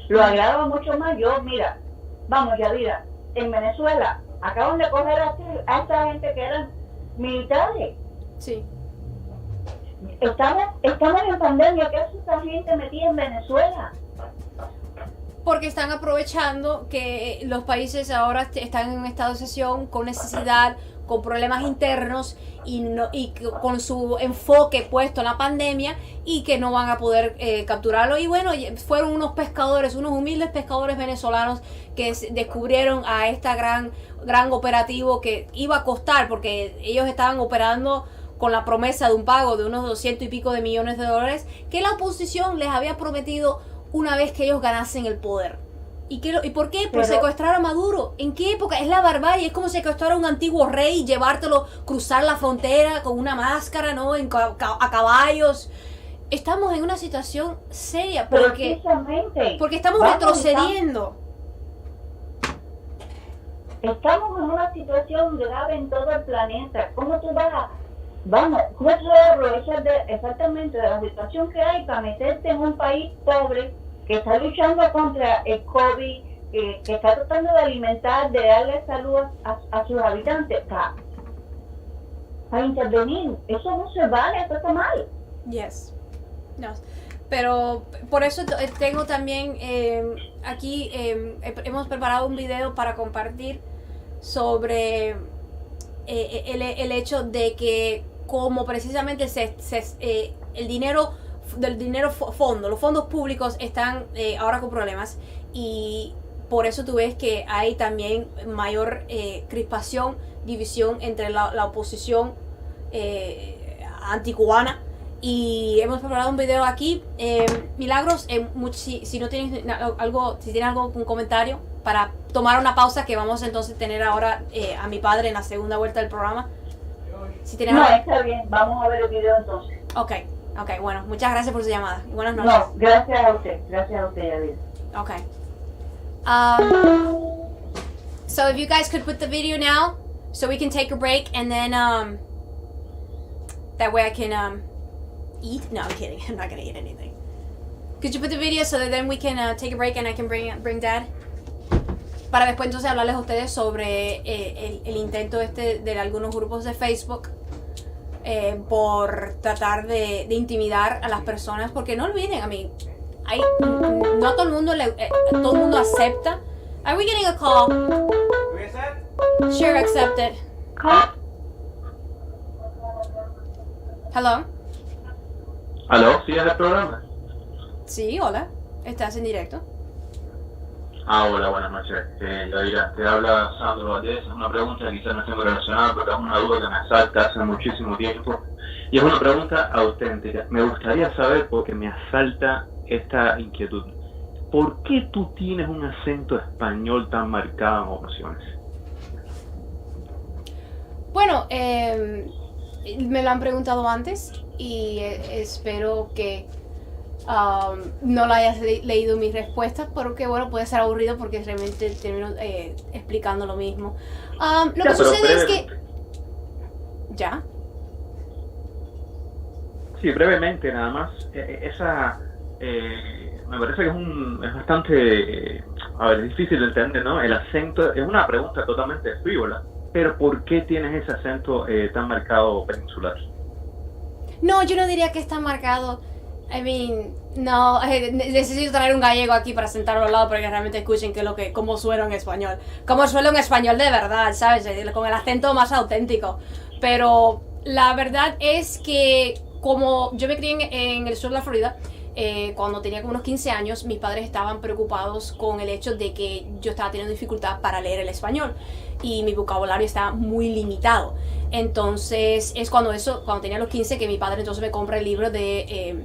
lo agrava mucho más. Yo, mira, vamos, Yadira, en Venezuela acaban de coger a esta gente que eran militares. Sí. Estamos en pandemia. ¿Qué hace esa gente metida en Venezuela? Porque están aprovechando que los países ahora están en un estado de excepción, con necesidad, con problemas internos y con su enfoque puesto en la pandemia y que no van a poder capturarlo. Y bueno, fueron unos pescadores, unos humildes pescadores venezolanos que descubrieron a esta gran operativo que iba a costar, porque ellos estaban operando con la promesa de un pago de unos 200 y pico de millones de dólares que la oposición les había prometido una vez que ellos ganasen el poder. ¿Y por qué? Por secuestrar a Maduro. ¿En qué época? Es la barbarie. Es como secuestrar a un antiguo rey y llevártelo, cruzar la frontera con una máscara, ¿no? A caballos. Estamos en una situación seria porque estamos retrocediendo. Estamos en una situación grave en todo el planeta. ¿Cómo tú vas a aprovechar exactamente de la situación que hay para meterte en un país pobre que está luchando contra el COVID, que está tratando de alimentar, de darle salud a sus habitantes, para intervenir? Eso no se vale, eso está mal. Yes. No. Pero por eso tengo también aquí hemos preparado un video para compartir sobre el hecho de que como precisamente el dinero los fondos públicos están ahora con problemas, y por eso tú ves que hay también mayor crispación, división entre la oposición anticubana. Y hemos preparado un video aquí. Milagros, si no tienes algo, si tienes algún comentario para tomar una pausa, que vamos entonces a tener ahora a mi padre en la segunda vuelta del programa. Si tienes está bien, vamos a ver el video entonces. Ok, bueno, muchas gracias por su llamada. Buenas noches. No, gracias a usted, Yadira. Okay. So if you guys could put the video now, so we can take a break, and then that way I can eat. No, I'm kidding. I'm not gonna eat anything. Could you put the video so that then we can take a break and I can bring Dad? Para después entonces hablarles a ustedes sobre el intento de algunos grupos de Facebook por tratar de intimidar a las personas, porque no olviden, no todo el mundo acepta. Are we getting a call? Sure, accept it. Hello. ¿Aló? ¿Sí es el programa? Sí, hola. ¿Estás en directo? Hola, buenas noches. Yadira, te habla Sandro Valdés. Es una pregunta que quizás no esté muy relacionada, pero es una duda que me asalta hace muchísimo tiempo. Y es una pregunta auténtica. Me gustaría saber, porque me asalta esta inquietud, ¿por qué tú tienes un acento español tan marcado en ocasiones? Bueno, me lo han preguntado antes y espero que no lo hayas leído mis respuestas, porque bueno, puede ser aburrido porque realmente termino explicando lo mismo. Lo que sucede es que... ¿Ya? Sí, brevemente nada más. Me parece que es bastante, es difícil de entender, ¿no? El acento es una pregunta totalmente frívola, pero ¿por qué tienes ese acento tan marcado peninsular? No, yo no diría que está marcado. No, necesito traer un gallego aquí para sentarlo al lado para que realmente escuchen cómo suena en español. Cómo suena en español de verdad, ¿sabes? Con el acento más auténtico. Pero la verdad es que como yo me crié en el sur de la Florida, cuando tenía como unos 15 años, mis padres estaban preocupados con el hecho de que yo estaba teniendo dificultad para leer el español y mi vocabulario estaba muy limitado. Entonces es cuando tenía los 15 que mi padre entonces me compra el libro de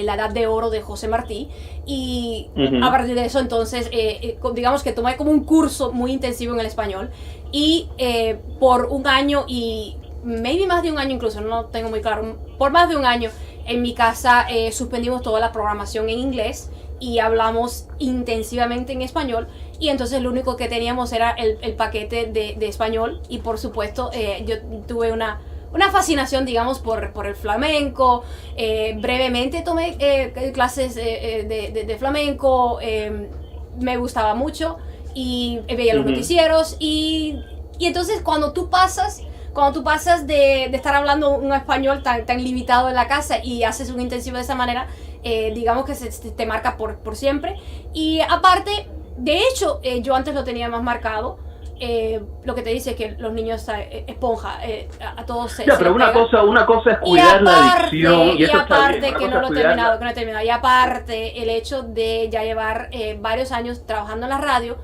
La Edad de Oro de José Martí, y a partir de eso entonces digamos que tomé como un curso muy intensivo en el español, y por un año y maybe más de un año, incluso no tengo muy claro, por más de un año en mi casa suspendimos toda la programación en inglés y hablamos intensivamente en español, y entonces lo único que teníamos era el paquete de español, y por supuesto yo tuve una fascinación, digamos, por el flamenco. Brevemente tomé clases de flamenco, me gustaba mucho, y veía los noticieros, y entonces cuando tú pasas de estar hablando un español tan limitado en la casa y haces un intensivo de esa manera, digamos que te marca por siempre. Y aparte, de hecho, yo antes lo tenía más marcado. Lo que te dice es que los niños esponja, a todos se pero una cosa es cuidar la adicción, y eso está bien. Que no he terminado. Y aparte, el hecho de ya llevar varios años trabajando en la radio,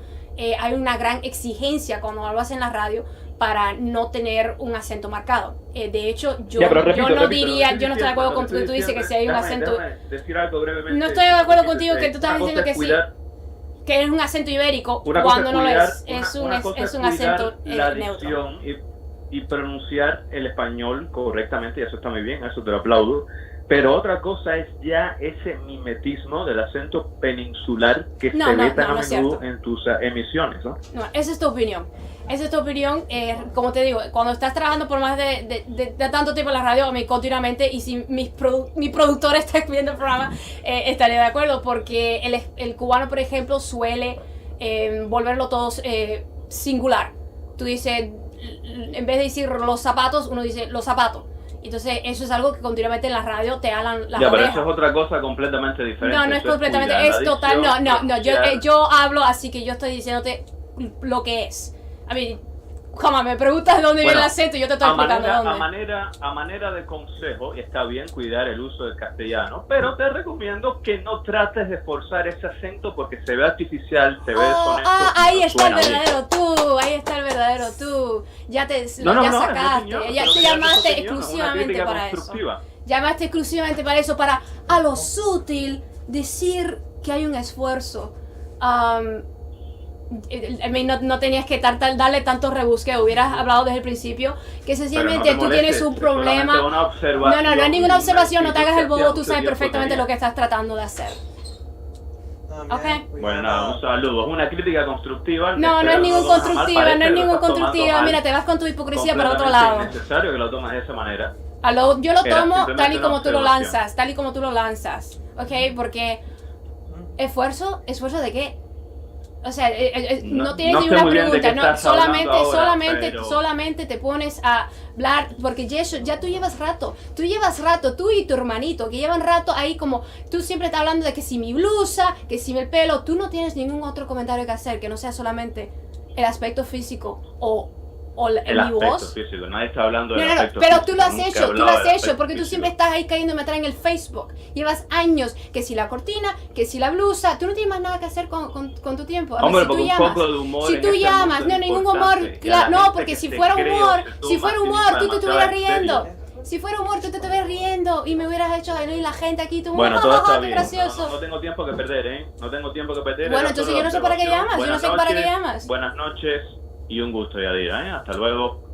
hay una gran exigencia cuando hablas en la radio para no tener un acento marcado. De hecho, yo no estoy de acuerdo con tú dices que si hay un acento... Decir algo brevemente. No estoy de acuerdo contigo que tú estás diciendo que sí, que es un acento ibérico, cuando no lo es. Es un acento neutro. Y pronunciar el español correctamente, y eso está muy bien, eso te lo aplaudo. Pero otra cosa es ya ese mimetismo del acento peninsular que se ve tan a menudo en tus emisiones, ¿no? No, esa es tu opinión. Como te digo, cuando estás trabajando por más de tanto tiempo en la radio, a mí continuamente, y si mi productor está viendo el programa, estaría de acuerdo, porque el cubano, por ejemplo, suele volverlo todo singular. Tú dices, en vez de decir los zapatos, uno dice los zapatos. Entonces eso es algo que continuamente en la radio te hablan las orejas. Pero eso es otra cosa completamente diferente. No es completamente, es total, yo hablo así, que yo estoy diciéndote lo que es. A mí, como me preguntas de dónde viene el acento, yo te estoy explicando dónde. A manera de consejo, y está bien cuidar el uso del castellano, pero te recomiendo que no trates de forzar ese acento porque se ve artificial, se ve deshonesto. Ahí está el verdadero tú, ya sacaste, ya te llamaste exclusivamente para eso. Llamaste exclusivamente para eso, para a lo sutil decir que hay un esfuerzo. No tenías que darle tanto rebusqueo, hubieras hablado desde el principio que sencillamente tú tienes un problema. No es ninguna observación, no te hagas el bobo, tú sabes perfectamente lo que estás tratando de hacer. Okay. Bueno, nada, un saludo. Es una crítica constructiva. No es ningún constructiva, mira, te vas con tu hipocresía para otro lado. Es necesario que lo tomes de esa manera. Yo lo tomo tal y como tú lo lanzas, ¿ok? Porque ¿esfuerzo de qué? O sea, no tienes ninguna pregunta, solamente te pones a hablar, porque ya tú llevas rato, tú y tu hermanito, que llevan rato ahí como, tú siempre estás hablando de que si mi blusa, que si el pelo, tú no tienes ningún otro comentario que hacer, que no sea solamente el aspecto físico o o el en mi aspecto voz. físico, nadie está hablando del No, aspecto pero físico. tú lo has Nunca he hecho, hablado del aspecto porque tú siempre físico. estás ahí cayéndome atrás en el Facebook. Llevas años, que si la cortina, que si la blusa, tú no tienes más nada que hacer con tu tiempo. A ver, Hombre, si tú porque un llamas, poco de humor si en tú este llamas, mundo no, es ningún humor, importante. Y a la no, gente porque que si se fuera cree humor, o se si toma fuera a sí humor, misma tú te demasiado estuvieras en serio. riendo. Si fuera humor, tú te estuvieras riendo y me hubieras hecho y la gente aquí, tú, Bueno, todo está qué bien. gracioso. No tengo tiempo que perder, ¿eh? No tengo tiempo que perder. Bueno, Era entonces solo yo no sé para qué observación. llamas, yo no sé Buenas para qué noches, llamas. Buenas noches y un gusto, Yadira, ¿eh? Hasta luego.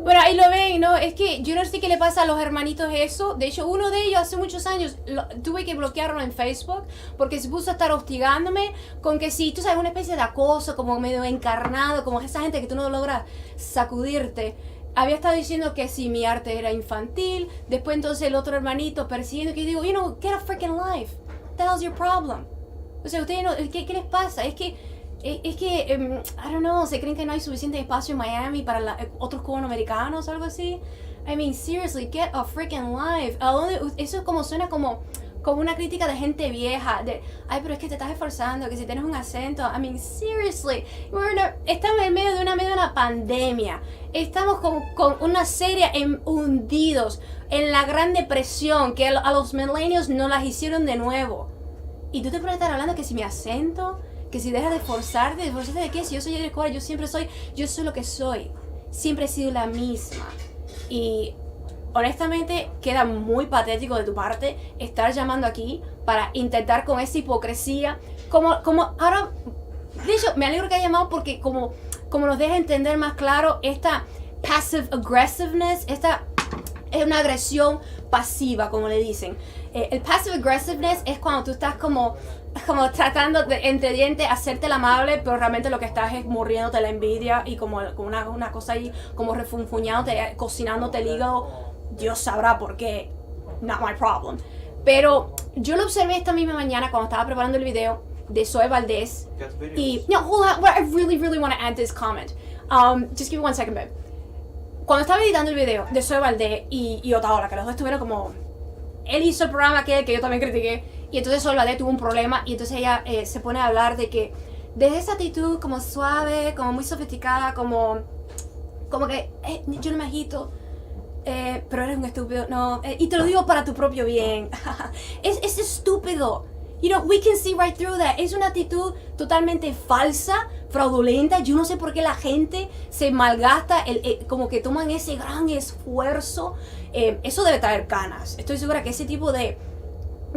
Bueno, ahí lo ven, ¿no? Es que yo no sé qué le pasa a los hermanitos eso. De hecho, uno de ellos hace muchos años tuve que bloquearlo en Facebook porque se puso a estar hostigándome con que si, tú sabes, una especie de acoso como medio encarnado, como esa gente que tú no logras sacudirte. Había estado diciendo que si mi arte era infantil, después entonces el otro hermanito persiguiendo, que yo digo, get a freaking life. What the hell's your problem? O sea, ustedes no, ¿qué les pasa? Es que, I don't know, ¿se creen que no hay suficiente espacio en Miami para otros cubanoamericanos o algo así? I mean, seriously, get a freaking life. ¿A dónde? Eso como suena como una crítica de gente vieja, de, ay, pero es que te estás esforzando, que si tienes un acento. I mean, seriously, estamos en medio de una pandemia. Estamos con una serie hundidos en la Gran Depresión, que a los millennials no las hicieron de nuevo. Y tú te pones a estar hablando que si mi acento, que si dejas de esforzarte de qué, si yo soy Yadira Escobar, yo soy lo que soy, siempre he sido la misma. Y honestamente queda muy patético de tu parte estar llamando aquí para intentar con esa hipocresía, como ahora, de hecho me alegro que haya llamado porque como nos deja entender más claro esta passive aggressiveness, esta es una agresión pasiva, como le dicen. El passive aggressiveness es cuando tú estás como tratando de, entre dientes, hacerte el amable, pero realmente lo que estás es muriéndote la envidia y como una cosa ahí, como refunfuñándote, cocinándote el hígado. Dios sabrá por qué. Not my problem. Pero yo lo observé esta misma mañana cuando estaba preparando el video de Zoe Valdez. Y, no, hold on, I really want to add this comment. Just give me 1 second, babe. Cuando estaba editando el video de Zoe Valdez y Otaola, que los dos estuvieron como... Él hizo el programa que yo también critiqué, y entonces Zoe Valdez tuvo un problema, y entonces ella se pone a hablar de que desde esa actitud como suave, como muy sofisticada, como que yo no me agito, pero eres un estúpido, no, y te lo digo para tu propio bien. es estúpido. You know, we can see right through that. Es una actitud totalmente falsa, fraudulenta. Yo no sé por qué la gente se malgasta, como que toman ese gran esfuerzo. Eso debe traer canas. Estoy segura que ese tipo de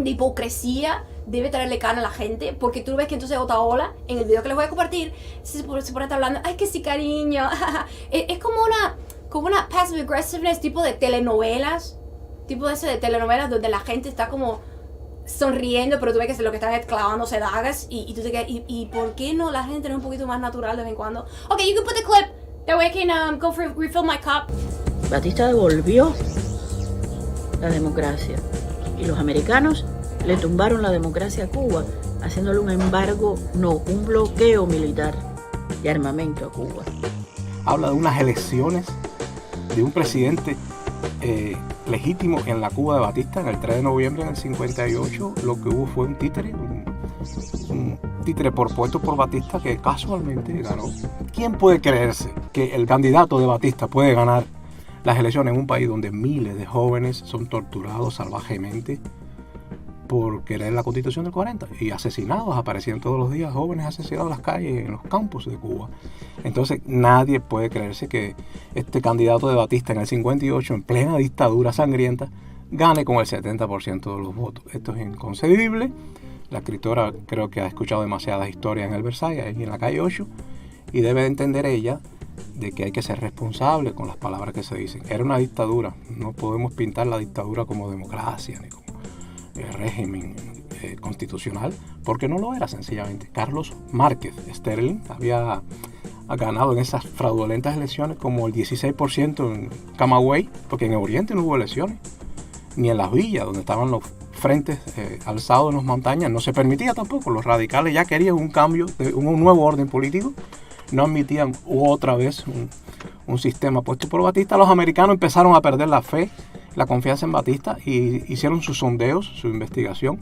hipocresía debe traerle canas a la gente. Porque tú ves que entonces Otaola, en el video que les voy a compartir, se pone a estar hablando, ay, que sí, cariño. Es como una passive aggressiveness, tipo de telenovelas. Tipo de telenovelas donde la gente está como sonriendo, pero tú ves que lo que están es clavándose dagas y tú te quedas, ¿y por qué no la gente no es un poquito más natural de vez en cuando? Okay, you can put the clip, that way I can go refill my cup. Batista devolvió la democracia y los americanos le tumbaron la democracia a Cuba, haciéndole un bloqueo militar de armamento a Cuba. Habla de unas elecciones de un presidente legítimo en la Cuba de Batista en el 3 de noviembre del 58. Lo que hubo fue un títere propuesto por Batista que casualmente ganó. ¿Quién puede creerse que el candidato de Batista puede ganar las elecciones en un país donde miles de jóvenes son torturados salvajemente por querer la Constitución del 40 y asesinados? Aparecían todos los días jóvenes asesinados en las calles, en los campos de Cuba. Entonces nadie puede creerse que este candidato de Batista en el 58, en plena dictadura sangrienta, gane con el 70% de los votos. Esto es inconcebible. La escritora creo que ha escuchado demasiadas historias en el Versailles, ahí en la calle 8, y debe de entender ella de que hay que ser responsable con las palabras que se dicen. Era una dictadura, no podemos pintar la dictadura como democracia ni como régimen constitucional, porque no lo era sencillamente. Carlos Márquez Sterling había ganado en esas fraudulentas elecciones como el 16% en Camagüey, porque en Oriente no hubo elecciones, ni en las villas donde estaban los frentes alzados en las montañas, no se permitía tampoco. Los radicales ya querían un cambio, un nuevo orden político, no admitían otra vez un sistema puesto por Batista. Los americanos empezaron a perder la fe, la confianza en Batista, y hicieron sus sondeos, su investigación,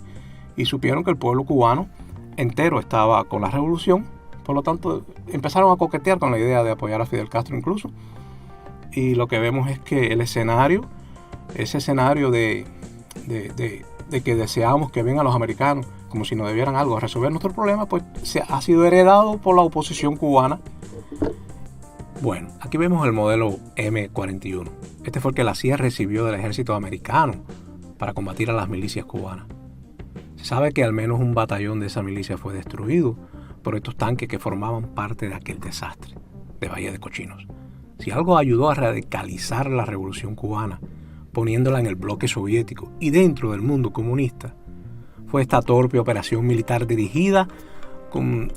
y supieron que el pueblo cubano entero estaba con la revolución, Por lo tanto, empezaron a coquetear con la idea de apoyar a Fidel Castro incluso. Y lo que vemos es que el escenario, ese escenario de que deseamos que vengan los americanos como si nos debieran algo a resolver nuestros problemas, pues ha sido heredado por la oposición cubana. Bueno, aquí vemos el modelo M41. Este fue el que la CIA recibió del ejército americano para combatir a las milicias cubanas. Se sabe que al menos un batallón de esa milicia fue destruido por estos tanques que formaban parte de aquel desastre de Valle de Cochinos. Si algo ayudó a radicalizar la revolución cubana, poniéndola en el bloque soviético y dentro del mundo comunista, fue esta torpe operación militar dirigida con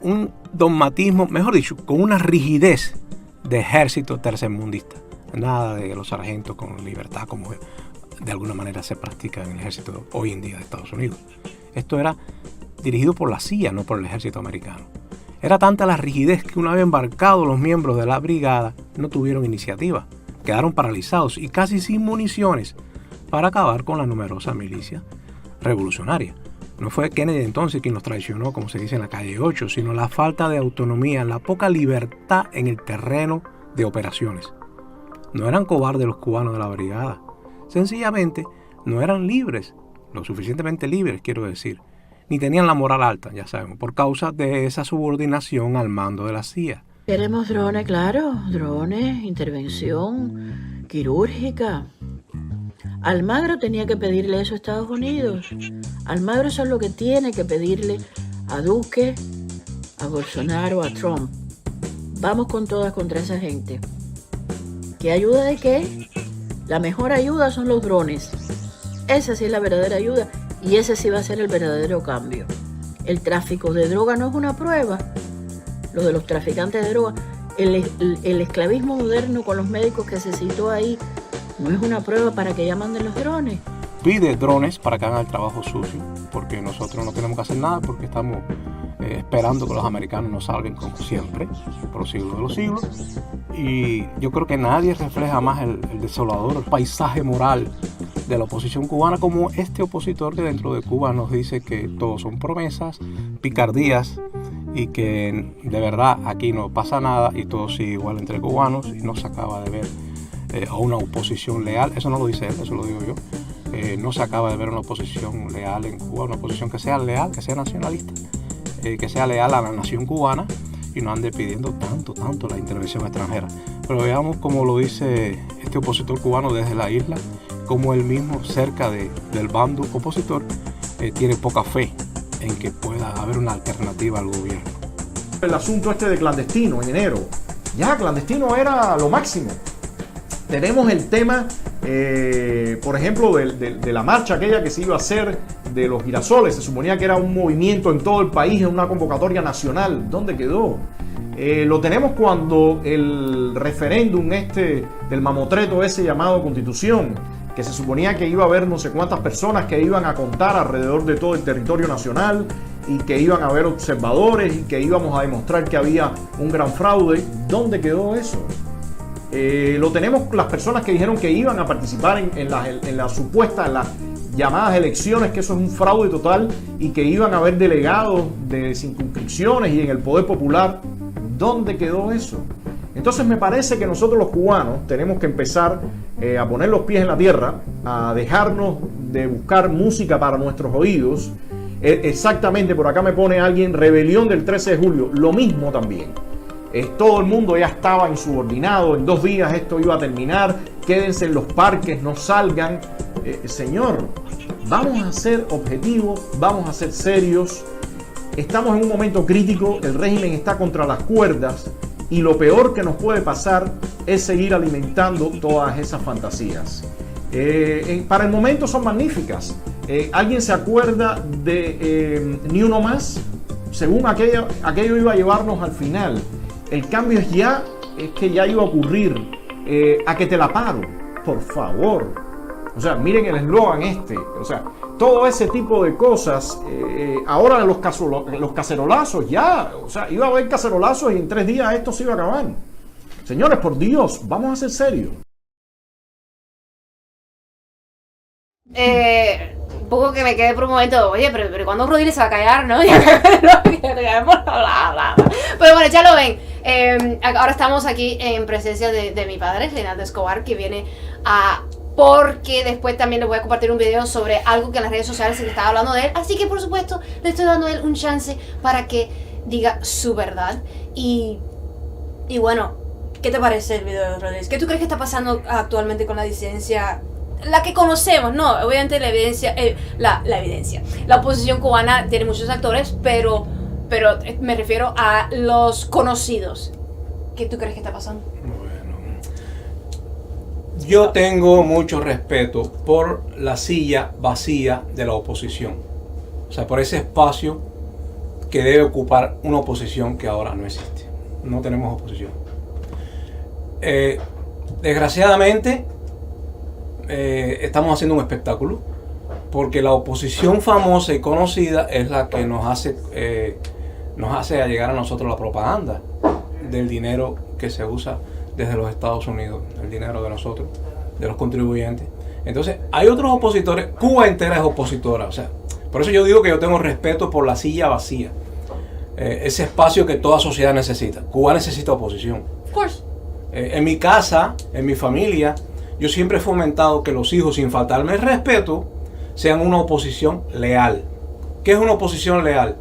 un dogmatismo, mejor dicho, con una rigidez de ejército tercermundista. Nada de los sargentos con libertad como de alguna manera se practica en el ejército hoy en día de Estados Unidos. Esto era dirigido por la CIA, no por el ejército americano. Era tanta la rigidez que una vez embarcados los miembros de la brigada no tuvieron iniciativa, quedaron paralizados y casi sin municiones para acabar con la numerosa milicia revolucionaria. No fue Kennedy entonces quien los traicionó, como se dice en la calle 8, sino la falta de autonomía, la poca libertad en el terreno de operaciones. No eran cobardes los cubanos de la brigada, sencillamente no eran libres, lo suficientemente libres quiero decir, ni tenían la moral alta, ya sabemos, por causa de esa subordinación al mando de la CIA. Queremos drones, claro, drones, intervención quirúrgica. Almagro tenía que pedirle eso a Estados Unidos. Almagro eso es lo que tiene que pedirle a Duque, a Bolsonaro, a Trump. Vamos con todas contra esa gente. ¿Qué ayuda de qué? La mejor ayuda son los drones. Esa sí es la verdadera ayuda y ese sí va a ser el verdadero cambio. El tráfico de droga no es una prueba. Lo de los traficantes de droga, el esclavismo moderno con los médicos que se citó ahí, no es una prueba para que ya manden los drones. Pide drones para que hagan el trabajo sucio, porque nosotros no tenemos que hacer nada, porque estamos esperando que los americanos nos salgan como siempre, por los siglos de los siglos. Y yo creo que nadie refleja más el desolador paisaje moral de la oposición cubana como este opositor que dentro de Cuba nos dice que todo son promesas, picardías, y que de verdad aquí no pasa nada y todo sigue igual entre cubanos y no se acaba de ver a una oposición leal. Eso no lo dice él, eso lo digo yo. No se acaba de ver una oposición leal en Cuba, una oposición que sea leal, que sea nacionalista, que sea leal a la nación cubana y no ande pidiendo tanto la intervención extranjera. Pero veamos cómo lo dice este opositor cubano desde la isla, cómo él mismo cerca del bando opositor tiene poca fe en que pueda haber una alternativa al gobierno. El asunto este de clandestino en enero, ya clandestino era lo máximo. Tenemos el tema, por ejemplo, de la marcha aquella que se iba a hacer de los girasoles. Se suponía que era un movimiento en todo el país, en una convocatoria nacional. ¿Dónde quedó? Lo tenemos cuando el referéndum del mamotreto ese llamado Constitución, que se suponía que iba a haber no sé cuántas personas que iban a contar alrededor de todo el territorio nacional y que iban a haber observadores y que íbamos a demostrar que había un gran fraude. ¿Dónde quedó eso? Lo tenemos las personas que dijeron que iban a participar en las llamadas elecciones, que eso es un fraude total, y que iban a haber delegados de circunscripciones y en el poder popular. ¿Dónde quedó eso? Entonces me parece que nosotros los cubanos tenemos que empezar a poner los pies en la tierra, a dejarnos de buscar música para nuestros oídos. Exactamente, por acá me pone alguien, rebelión del 13 de julio, lo mismo también. Todo el mundo ya estaba insubordinado, en 2 días esto iba a terminar, quédense en los parques, no salgan. Señor, vamos a ser objetivos, vamos a ser serios. Estamos en un momento crítico, el régimen está contra las cuerdas y lo peor que nos puede pasar es seguir alimentando todas esas fantasías. Para el momento son magníficas. ¿Alguien se acuerda de Ni Uno Más? Según aquello iba a llevarnos al final. El cambio es que ya iba a ocurrir. A que te la paro, por favor. O sea, miren el eslogan o sea, todo ese tipo de cosas. Ahora los cacerolazos, o sea, iba a haber cacerolazos y en 3 días esto se iba a acabar. Señores, por Dios, vamos a ser serios. un poco que me quedé por un momento, oye, pero ¿cuándo Rodríguez se va a callar, no? Pero bueno, ya lo ven. Ahora estamos aquí en presencia de mi padre, Reinaldo Escobar, que viene a... Porque después también les voy a compartir un video sobre algo que en las redes sociales se estaba hablando de él. Así que, por supuesto, le estoy dando a él un chance para que diga su verdad. Y bueno, ¿qué te parece el video de Rodríguez? ¿Qué tú crees que está pasando actualmente con la disidencia? La que conocemos, ¿no? Obviamente la evidencia, la evidencia. La oposición cubana tiene muchos actores, pero me refiero a los conocidos. ¿Qué tú crees que está pasando? Yo tengo mucho respeto por la silla vacía de la oposición. O sea, por ese espacio que debe ocupar una oposición que ahora no existe. No tenemos oposición. Desgraciadamente, estamos haciendo un espectáculo porque la oposición famosa y conocida es la que nos hace llegar a nosotros la propaganda del dinero que se usa desde los Estados Unidos, el dinero de nosotros, de los contribuyentes. Entonces, hay otros opositores, Cuba entera es opositora, o sea, por eso yo digo que yo tengo respeto por la silla vacía, ese espacio que toda sociedad necesita. Cuba necesita oposición. Of course. En mi casa, en mi familia, yo siempre he fomentado que los hijos, sin faltarme el respeto, sean una oposición leal. ¿Qué es una oposición leal?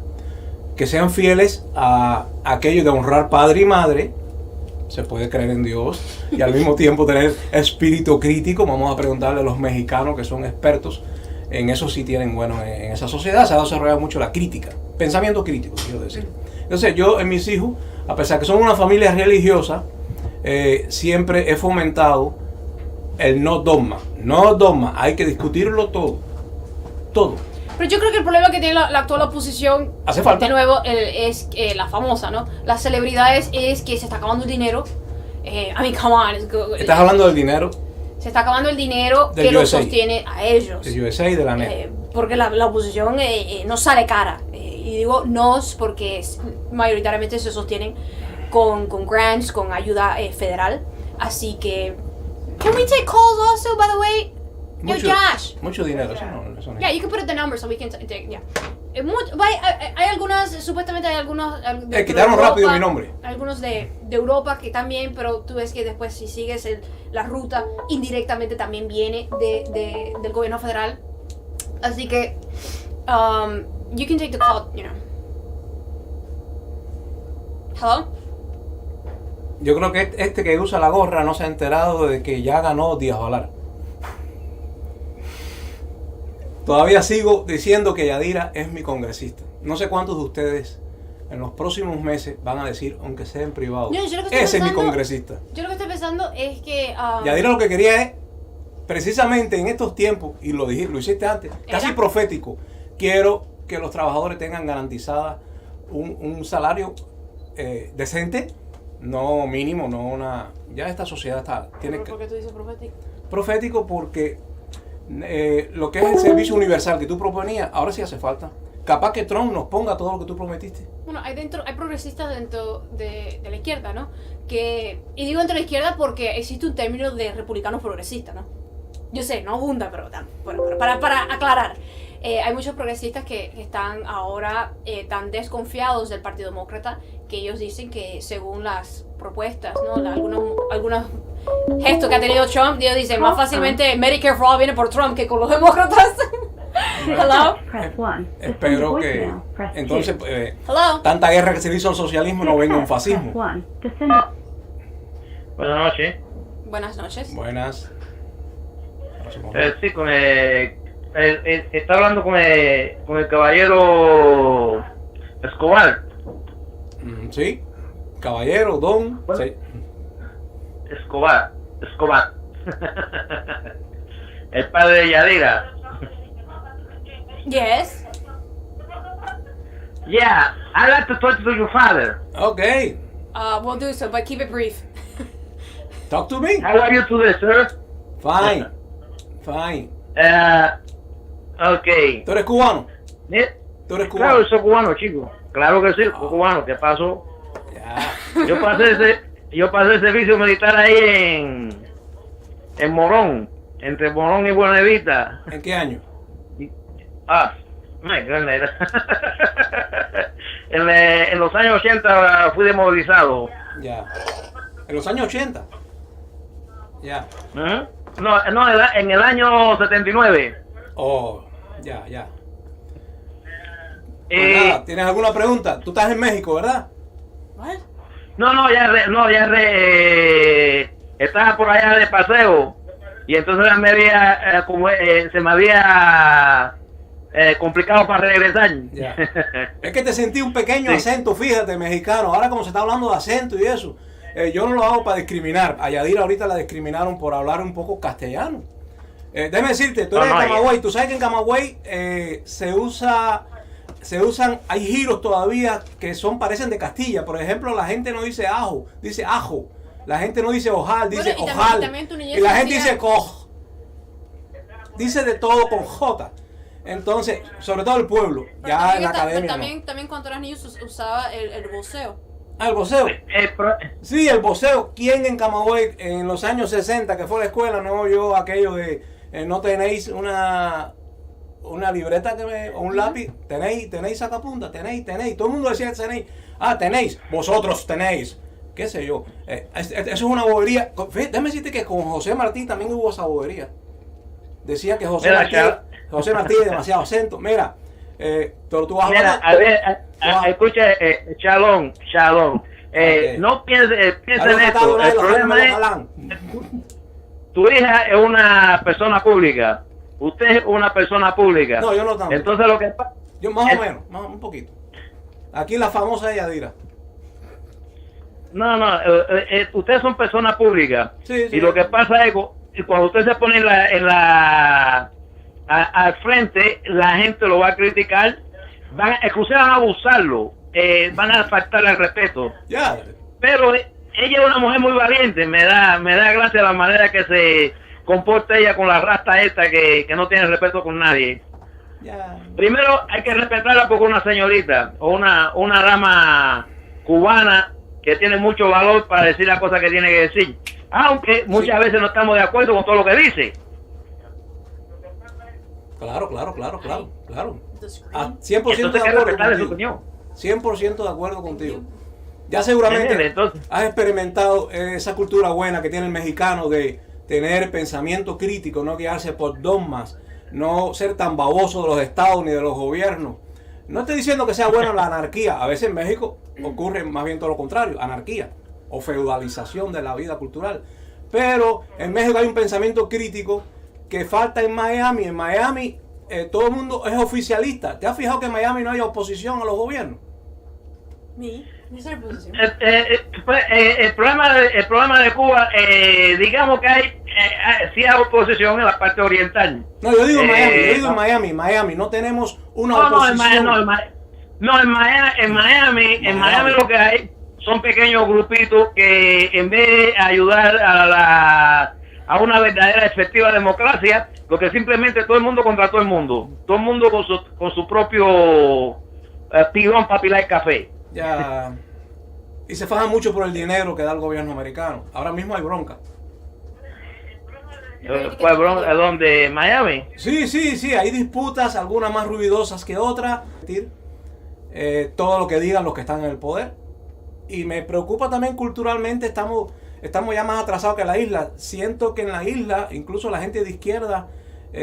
Que sean fieles a aquello de honrar padre y madre. Se puede creer en Dios y al mismo tiempo tener espíritu crítico. Vamos a preguntarle a los mexicanos que son expertos en eso, sí tienen, bueno, en esa sociedad se ha desarrollado mucho la crítica, pensamiento crítico, quiero decir. Entonces yo en mis hijos, a pesar que son una familia religiosa, siempre he fomentado el no dogma. No dogma, hay que discutirlo todo. Pero yo creo que el problema que tiene la actual oposición, hace falta. De nuevo, es la famosa, ¿no? Las celebridades es que se está acabando el dinero. I mean, come on. ¿Estás hablando del dinero? Se está acabando el dinero del que los USA. sostiene a ellos. Del USA y de la NET. Porque la oposición no sale cara. Y digo nos porque mayoritariamente se sostienen con grants, con ayuda federal. Así que... Can we take calls also, by the way? Mucho dinero, eso no Yeah, you can put the number so we can take, yeah. Hay algunas, supuestamente hay algunos... quitaron Europa, rápido mi nombre. Algunos de Europa que también, pero tú ves que después si sigues la ruta, indirectamente también viene del gobierno federal. Así que, you can take the call, you know. Hello? Yo creo que este que usa la gorra no se ha enterado de que ya ganó Díaz Valar. Todavía sigo diciendo que Yadira es mi congresista. No sé cuántos de ustedes en los próximos meses van a decir, aunque sea en privado, ese es mi congresista. Yo lo que estoy pensando es que... Yadira lo que quería es, precisamente en estos tiempos, y lo hiciste antes, casi profético, quiero que los trabajadores tengan garantizada un salario decente, no mínimo, no una... Ya esta sociedad tiene que... ¿Por qué tú dices profético? Profético porque... lo que es el servicio universal que tú proponías, ahora sí hace falta. Capaz que Trump nos ponga todo lo que tú prometiste. Bueno, hay progresistas dentro de la izquierda, ¿no? Y digo dentro de la izquierda porque existe un término de republicanos progresistas, ¿no? Yo sé, no abunda, pero para aclarar. Hay muchos progresistas que están ahora tan desconfiados del Partido Demócrata que ellos dicen que según las propuestas, ¿no? Algunos gestos que ha tenido Trump, ellos dicen más fácilmente Medicare for All viene por Trump que con los demócratas. Hello. Espero que entonces tanta guerra que se hizo al socialismo no venga un fascismo. Buenas noches. Buenas noches. Buenas. Sí, está hablando con el caballero Escobar. Sí, caballero, don. Bueno, sí. Escobar. El padre de Yadira. Yes. Yeah, I'd like to talk to your father. Okay. We'll do so, but keep it brief. Talk to me. How are you today, sir? Fine. Okay. ¿Tú eres cubano? ¿Tú eres cubano? Claro, soy cubano, chico. Claro que sí, soy cubano. ¿Qué pasó? Ya. Yo pasé el servicio militar ahí en Morón, entre Morón y Buenavista. ¿En qué año? My goodness. En los años 80 fui demovilizado. Ya. En los años 80. Ya. No, en el año 79. Oh, ya. Pues nada, ¿tienes alguna pregunta? Tú estás en México, ¿verdad? What? Estaba por allá de paseo y entonces se me había complicado para regresar. Ya. Es que te sentí un pequeño acento, fíjate, mexicano. Ahora como se está hablando de acento y eso, yo no lo hago para discriminar. A Yadira ahorita la discriminaron por hablar un poco castellano. Déjame decirte, tú eres de Camagüey. Tú sabes que en Camagüey se usan, hay giros todavía que parecen de Castilla. Por ejemplo, la gente no dice ajo, dice ajo. La gente no dice ojal, dice ojal. Y la gente dice coj. Dice de todo con J. Entonces, sobre todo el pueblo, pero ya en la academia. También cuando eras niño usaba el voceo. Ah, el voceo. Sí, el voceo. ¿Quién en Camagüey en los años 60 que fue a la escuela no oyó aquello de no tenéis una libreta o un lápiz? Tenéis sacapunta, tenéis. Todo el mundo decía tenéis. Tenéis, vosotros tenéis. Qué sé yo. Eso es una bobería. Déjame decirte que con José Martí también hubo esa bobería. Decía que José Martí es demasiado acento. Mira, pero tú vas a ver, escucha, Shalom. Okay. No pienses en esto. El problema es, tu hija es una persona pública. Usted es una persona pública. No, yo no tanto. Entonces lo que pasa... Yo más o menos, un poquito. Aquí la famosa Yadira. No, ustedes son personas públicas. Sí. Y lo que pasa es que cuando usted se pone al frente, la gente lo va a criticar, inclusive van a abusarlo, van a faltarle al respeto. Ya. Pero ella es una mujer muy valiente, me da gracia la manera que se comporta ella con la rasta esta que no tiene respeto con nadie. Ya. Primero hay que respetarla porque es una señorita o una dama cubana que tiene mucho valor para decir las cosas que tiene que decir, aunque muchas veces no estamos de acuerdo con todo lo que dice. Claro. 100% Entonces, de acuerdo respetarle su contigo. opinión. 100% de acuerdo contigo. Ya seguramente Entonces, has experimentado esa cultura buena que tiene el mexicano de tener pensamiento crítico, no guiarse por dogmas, no ser tan baboso de los estados ni de los gobiernos. No estoy diciendo que sea buena la anarquía. A veces en México ocurre más bien todo lo contrario, anarquía o feudalización de la vida cultural. Pero en México hay un pensamiento crítico que falta en Miami. En Miami todo el mundo es oficialista. ¿Te has fijado que en Miami no hay oposición a los gobiernos? el problema de Cuba, digamos que hay sí hay oposición en la parte oriental. No, yo digo Miami, no tenemos una oposición. En Miami lo que hay son pequeños grupitos que en vez de ayudar a una verdadera efectiva democracia, lo que simplemente todo el mundo contra todo el mundo con su propio tirón para pilar café. Ya. Y se fajan mucho por el dinero que da el gobierno americano. Ahora mismo hay bronca. ¿Cuál bronca? ¿Dónde? ¿Miami? Sí, hay disputas, algunas más ruidosas que otras. Todo lo que digan los que están en el poder. Y me preocupa también culturalmente, estamos ya más atrasados que la isla. Siento que en la isla, incluso la gente de izquierda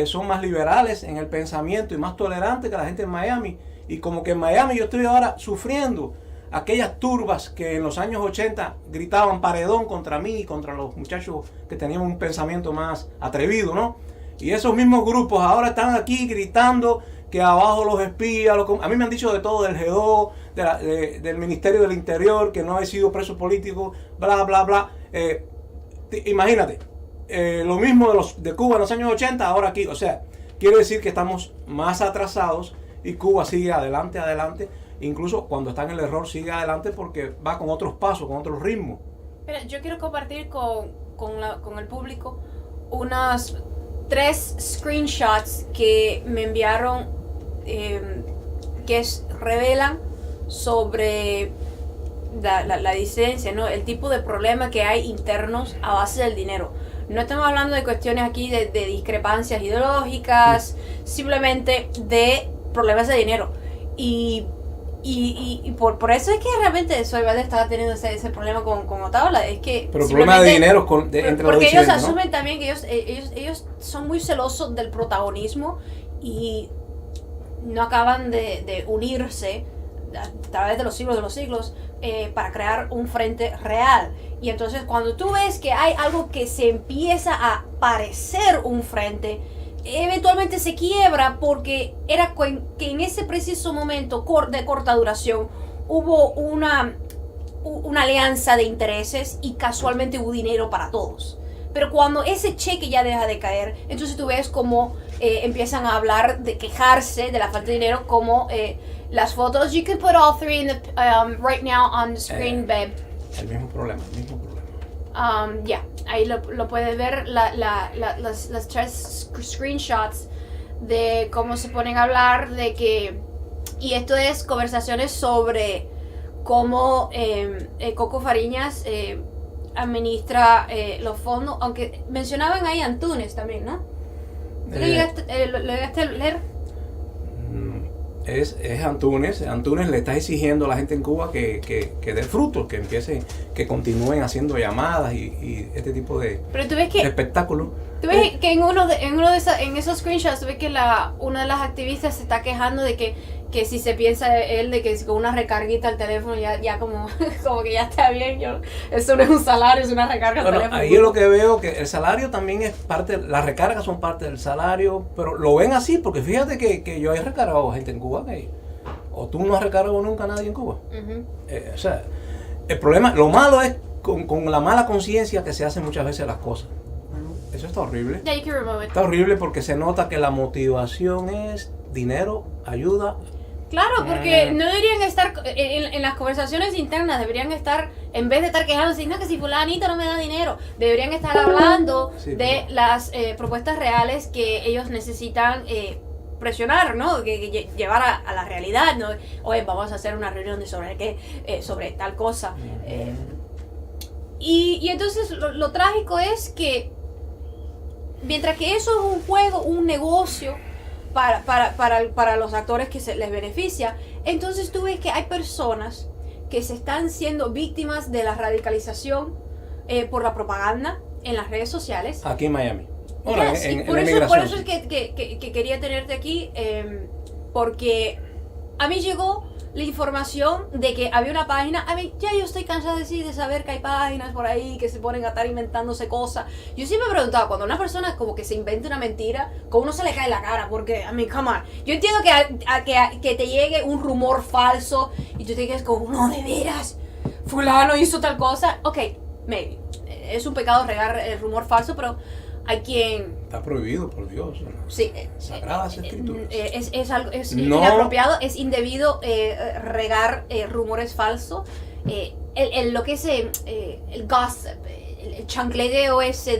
son más liberales en el pensamiento y más tolerantes que la gente en Miami. Y como que en Miami yo estoy ahora sufriendo aquellas turbas que en los años 80 gritaban paredón contra mí y contra los muchachos que tenían un pensamiento más atrevido, ¿no? Y esos mismos grupos ahora están aquí gritando que abajo los espías, a mí me han dicho de todo, del G2, del Ministerio del Interior, que no he sido preso político, bla, bla, bla. Imagínate, lo mismo de Cuba en los años 80, ahora aquí, o sea, quiere decir que estamos más atrasados y Cuba sigue adelante, incluso cuando está en el error sigue adelante porque va con otros pasos, con otros ritmos. Pero yo quiero compartir con el público unas 3 screenshots que me enviaron que revelan sobre la disidencia, ¿no? El tipo de problema que hay internos a base del dinero. No estamos hablando de cuestiones aquí de discrepancias ideológicas, simplemente de problemas de dinero. Y por eso es que realmente Soybaldi estaba teniendo ese problema con Otáola. Es que pero problema de dinero entre los porque ellos disidentes, asumen ¿no? también que ellos son muy celosos del protagonismo y no acaban de unirse a través de los siglos para crear un frente real. Y entonces cuando tú ves que hay algo que se empieza a parecer un frente, eventualmente se quiebra porque era que en ese preciso momento de corta duración hubo una alianza de intereses y casualmente hubo dinero para todos. Pero cuando ese cheque ya deja de caer, entonces tú ves como empiezan a hablar de quejarse de la falta de dinero, como las fotos. You can put all three in the, right now on the screen, babe. El mismo problema. Ya, ahí lo puedes ver, las tres screenshots de cómo se ponen a hablar de que, y esto es conversaciones sobre cómo Coco Fariñas administra los fondos, aunque mencionaban ahí a Antunes también, ¿no? ¿Tú lo llegaste a leer? Es Antunes le está exigiendo a la gente en Cuba que dé frutos, que empiecen, que continúen haciendo llamadas y este tipo de espectáculos. Tú ves que en esos screenshots tú ves que una de las activistas se está quejando de que si se piensa él de que con una recarguita al teléfono ya como que ya está bien. Eso no es un salario, es una recarga al teléfono. Ahí es lo que veo, que el salario también es parte, las recargas son parte del salario, pero lo ven así porque fíjate que yo he recargado gente en Cuba, o tú no has recargado nunca a nadie en Cuba. Uh-huh. O sea, el problema, lo malo es con la mala conciencia que se hacen muchas veces las cosas. Eso está horrible. Yeah, you can remove it. Está horrible porque se nota que la motivación es dinero, ayuda. Claro, porque no deberían estar en las conversaciones internas, deberían estar, en vez de estar quejándose, no, que si fulanito no me da dinero, deberían estar hablando de las propuestas reales que ellos necesitan presionar, ¿no? Que llevar a la realidad, ¿no? Oye, vamos a hacer una reunión sobre tal cosa. Y entonces lo trágico es que mientras que eso es un juego, un negocio para los actores que se les beneficia, entonces tú ves que hay personas que se están siendo víctimas de la radicalización por la propaganda en las redes sociales. Aquí en Miami. Bueno, por eso es que quería tenerte aquí, porque a mí llegó la información de que había una página. A mí ya yo estoy cansada de saber que hay páginas por ahí que se ponen a estar inventándose cosas. Yo siempre me he preguntado, cuando una persona como que se inventa una mentira, como uno se le cae la cara, porque, come on. Yo entiendo que te llegue un rumor falso y tú te quedes como, no, de veras, fulano hizo tal cosa. Ok, maybe. Es un pecado regar el rumor falso, pero hay quien... Está prohibido, por Dios. Sí. Sagradas escrituras. Es algo inapropiado, es indebido regar rumores falsos. Lo que es el gossip, el chancleteo ese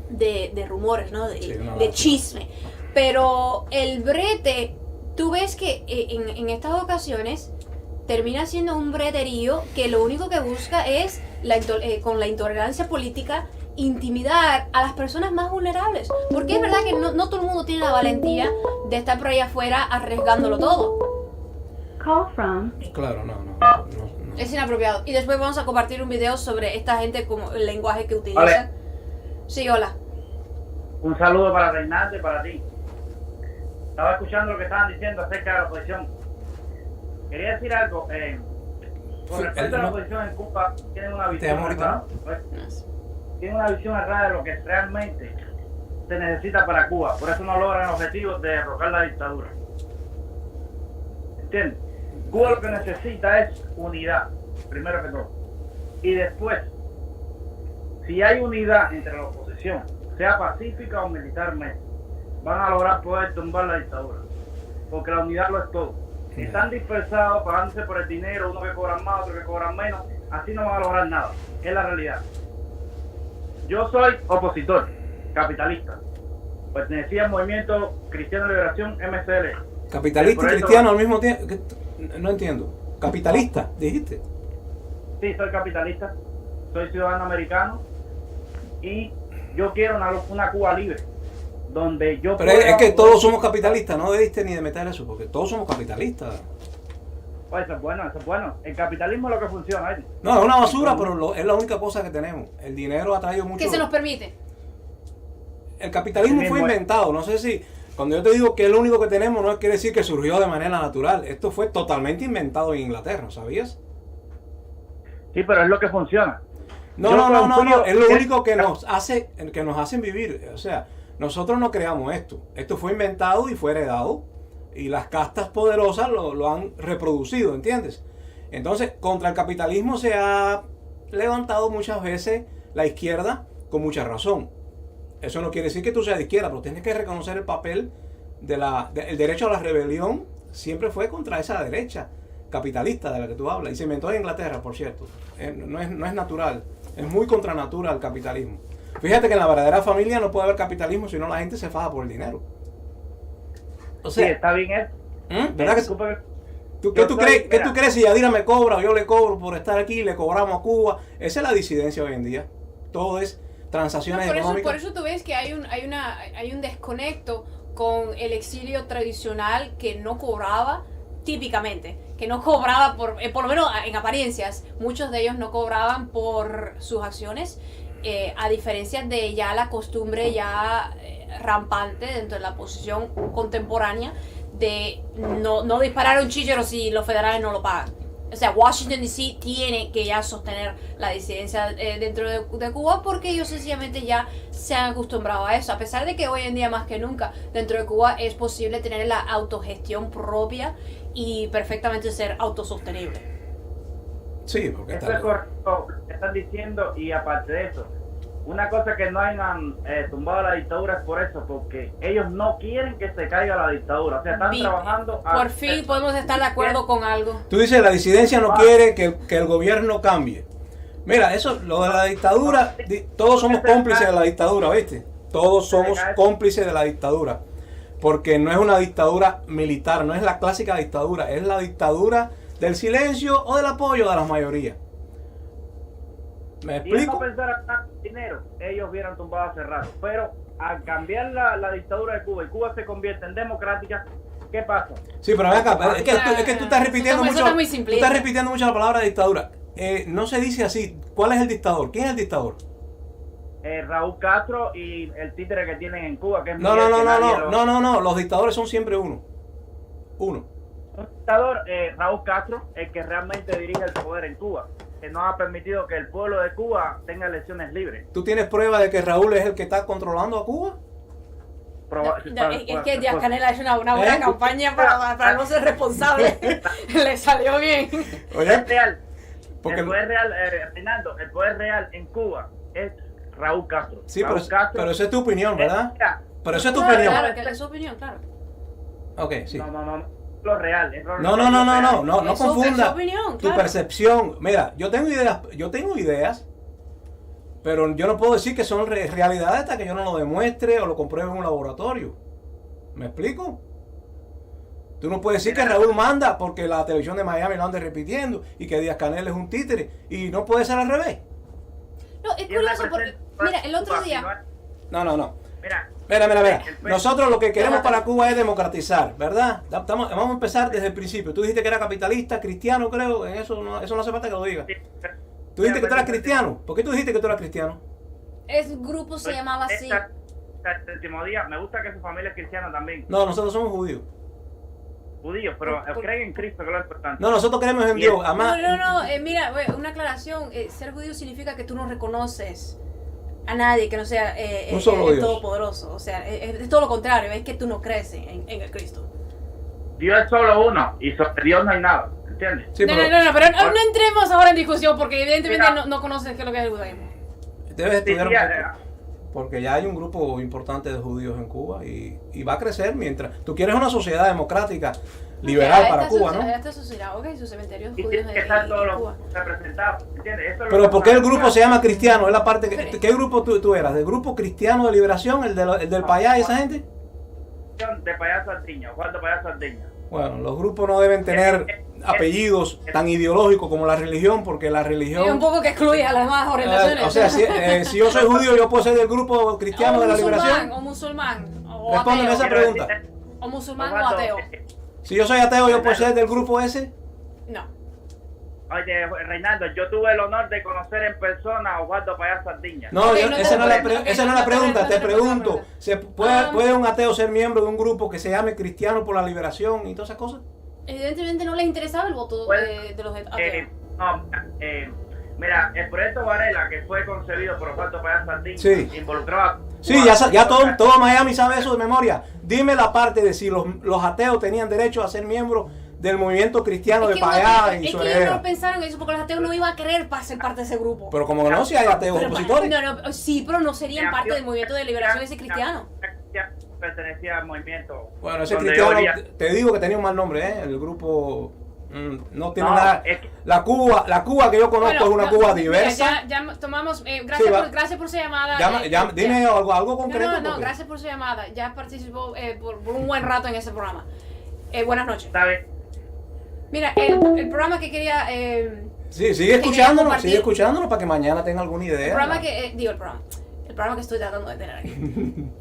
de rumores, ¿no? De chisme. Pero el brete, tú ves que en estas ocasiones termina siendo un breterío que lo único que busca es, con la intolerancia política, intimidar a las personas más vulnerables, porque es verdad que no todo el mundo tiene la valentía de estar por ahí afuera arriesgándolo todo. Call from. Claro, no. Es inapropiado. Y después vamos a compartir un video sobre esta gente, como el lenguaje que utilizan. Vale. Sí, hola. Un saludo para Reinaldo y para ti. Estaba escuchando lo que estaban diciendo acerca de la oposición. Quería decir algo. Con respecto a la oposición en Cuba, tienen una visión errada. Tienen una visión errada de lo que realmente se necesita para Cuba. Por eso no logran objetivos de derrocar la dictadura. ¿Entiendes? Cuba lo que necesita es unidad, primero que todo. Y después, si hay unidad entre la oposición, sea pacífica o militarmente, van a lograr poder tumbar la dictadura. Porque la unidad lo es todo. Si están dispersados, pagándose por el dinero, unos que cobran más, otros que cobran menos, así no van a lograr nada. Es la realidad. Yo soy opositor, capitalista. Pertenecía al Movimiento Cristiano de Liberación, MCL. Capitalista y cristiano al mismo tiempo. No entiendo. ¿Capitalista, dijiste? Sí, soy capitalista. Soy ciudadano americano. Y yo quiero una Cuba libre, donde yo Pero es que todos somos capitalistas, no debiste ni de meter eso, porque todos somos capitalistas. Pues eso es bueno. El capitalismo es lo que funciona, ¿eh? No, es una basura, pero es la única cosa que tenemos. El dinero ha traído mucho... ¿Qué se nos permite? El capitalismo fue inventado, no sé si... Cuando yo te digo que es lo único que tenemos, no quiere decir que surgió de manera natural. Esto fue totalmente inventado en Inglaterra, ¿sabías? Sí, pero es lo que funciona. No, es lo único que nos hacen vivir. O sea, nosotros no creamos esto. Esto fue inventado y fue heredado. Y las castas poderosas lo han reproducido, ¿entiendes? Entonces, contra el capitalismo se ha levantado muchas veces la izquierda con mucha razón. Eso no quiere decir que tú seas de izquierda, pero tienes que reconocer el papel el derecho a la rebelión siempre fue contra esa derecha capitalista de la que tú hablas. Y se inventó en Inglaterra, por cierto. No es natural. Es muy contra natura el capitalismo. Fíjate que en la verdadera familia no puede haber capitalismo si no la gente se faja por el dinero. O sea, sí, está bien eso. ¿Verdad ¿Qué tú crees si Yadira me cobra o yo le cobro por estar aquí, le cobramos a Cuba? Esa es la disidencia hoy en día. Todo es transacciones económicas. Por eso tú ves que hay un desconecto con el exilio tradicional que no cobraba típicamente, que no cobraba por lo menos en apariencias. Muchos de ellos no cobraban por sus acciones, a diferencia de ya la costumbre rampante dentro de la posición contemporánea de no disparar un chícharo si los federales no lo pagan. O sea, Washington D.C. tiene que ya sostener la disidencia dentro de Cuba porque ellos sencillamente ya se han acostumbrado a eso. A pesar de que hoy en día más que nunca dentro de Cuba es posible tener la autogestión propia y perfectamente ser autosostenible. Sí, porque eso es correcto, están diciendo, y aparte de eso, una cosa que no hayan tumbado la dictadura es por eso, porque ellos no quieren que se caiga la dictadura, o sea, están trabajando... Por fin podemos estar de acuerdo con algo. Tú dices, la disidencia no quiere que el gobierno cambie. Mira, eso, lo de la dictadura, todos somos cómplices de la dictadura, ¿viste? Todos somos cómplices de la dictadura, porque no es una dictadura militar, no es la clásica dictadura, es la dictadura del silencio o del apoyo de las mayorías. ¿Me explico? Si no pensaran tanto dinero, ellos hubieran tumbado hace rato. Pero al cambiar la dictadura de Cuba y Cuba se convierte en democrática, ¿qué pasa? Sí, pero acá, es que tú estás repitiendo mucho. Tú estás repitiendo mucho la palabra dictadura. No se dice así. ¿Cuál es el dictador? ¿Quién es el dictador? Raúl Castro y el títere que tienen en Cuba, que es No, los dictadores son siempre uno. Un dictador, Raúl Castro, el que realmente dirige el poder en Cuba, que no ha permitido que el pueblo de Cuba tenga elecciones libres. ¿Tú tienes prueba de que Raúl es el que está controlando a Cuba? Es que Díaz-Canel ha hecho una buena campaña para no ser responsable. Le salió bien. Oye, es real. El poder real, Fernando, el poder real en Cuba es Raúl Castro. Sí, Raúl Castro, pero esa es tu opinión, ¿verdad? Pero esa es tu opinión. Claro, que es su opinión, claro. Ok, sí. No. Lo real. No confunda opinión, tu percepción. Mira, yo tengo ideas, pero yo no puedo decir que son realidades hasta que yo no lo demuestre o lo compruebe en un laboratorio. ¿Me explico? Tú no puedes decir que Raúl manda porque la televisión de Miami lo anda repitiendo y que Díaz-Canel es un títere y no puede ser al revés. No, es curioso porque, mira, el otro día... No. Mira. Nosotros lo que queremos para Cuba es democratizar, ¿verdad? Vamos a empezar desde el principio. Tú dijiste que era capitalista, cristiano, creo. Eso no hace falta que lo digas. Tú dijiste que tú eras cristiano. ¿Por qué tú dijiste que tú eras cristiano? El grupo se llamaba así. Último día, me gusta que su familia es cristiana también. No, nosotros somos judíos. Judíos, pero creen en Cristo, que es lo importante. No, nosotros creemos en Dios. Además, mira, una aclaración. Ser judío significa que tú no reconoces a nadie que no sea el todopoderoso. O sea, es todo lo contrario, es que tú no crees en el Cristo. Dios es solo uno y sobre Dios no hay nada, ¿entiendes? Sí, pero no entremos ahora en discusión porque evidentemente no conoces qué es lo que es el judaísmo. Debes estudiar porque ya hay un grupo importante de judíos en Cuba y va a crecer mientras... Tú quieres una sociedad democrática liberal para Cuba, ¿no? Esta sociedad, sus cementerios judíos en que están todos los representados, ¿entiendes? Pero ¿por qué el grupo se llama cristiano? Es la parte que... ¿Qué grupo tú eras? ¿Del grupo cristiano de liberación? ¿El del Payá y esa gente? De Payaso Ardiña, Juan de Payaso Ardiña. Bueno, los grupos no deben tener apellidos tan ideológicos como la religión, porque la religión... Es un poco que excluye a las demás orientaciones. O sea, si yo soy judío, yo puedo ser del grupo cristiano de la liberación. O musulmán. O Respóndeme ateo. esa pregunta. O musulmán o ateo. Si yo soy ateo, ¿yo puedo ser del grupo ese? No. Oye, Reinaldo, yo tuve el honor de conocer en persona a Osvaldo Payá Sardiña. No, Ok, esa no es la pregunta. Te no, pregunto, no. ¿puede un ateo ser miembro de un grupo que se llame Cristiano por la Liberación y todas esas cosas? Evidentemente no les interesaba el voto de los ateos. Mira, el proyecto Varela, que fue concebido por Osvaldo Payá Sardiña, Sí. involucraba... Sí, ya todo Miami sabe eso de memoria. Dime la parte de si los ateos tenían derecho a ser miembros del movimiento cristiano de Payá y su Es que ellos no pensaron eso porque los ateos no iban a querer ser parte de ese grupo. Pero como no, si hay ateos opositores. No, sí, pero no serían parte del movimiento de liberación ese cristiano. Pertenecía al movimiento. Bueno, ese donde cristiano, había- te digo que tenía un mal nombre, ¿eh? El grupo no tiene No, nada. es que- La Cuba que yo conozco es una Cuba diversa. Ya tomamos. Sí, Gracias por su llamada. Dime algo concreto. No, porque- gracias por su llamada. Ya participó por un buen rato en ese programa. Buenas noches. ¿Sabes? Mira, el programa que quería. Sí, sigue escuchándonos compartir- para que mañana tenga alguna idea. El programa que. El programa que estoy tratando de tener aquí.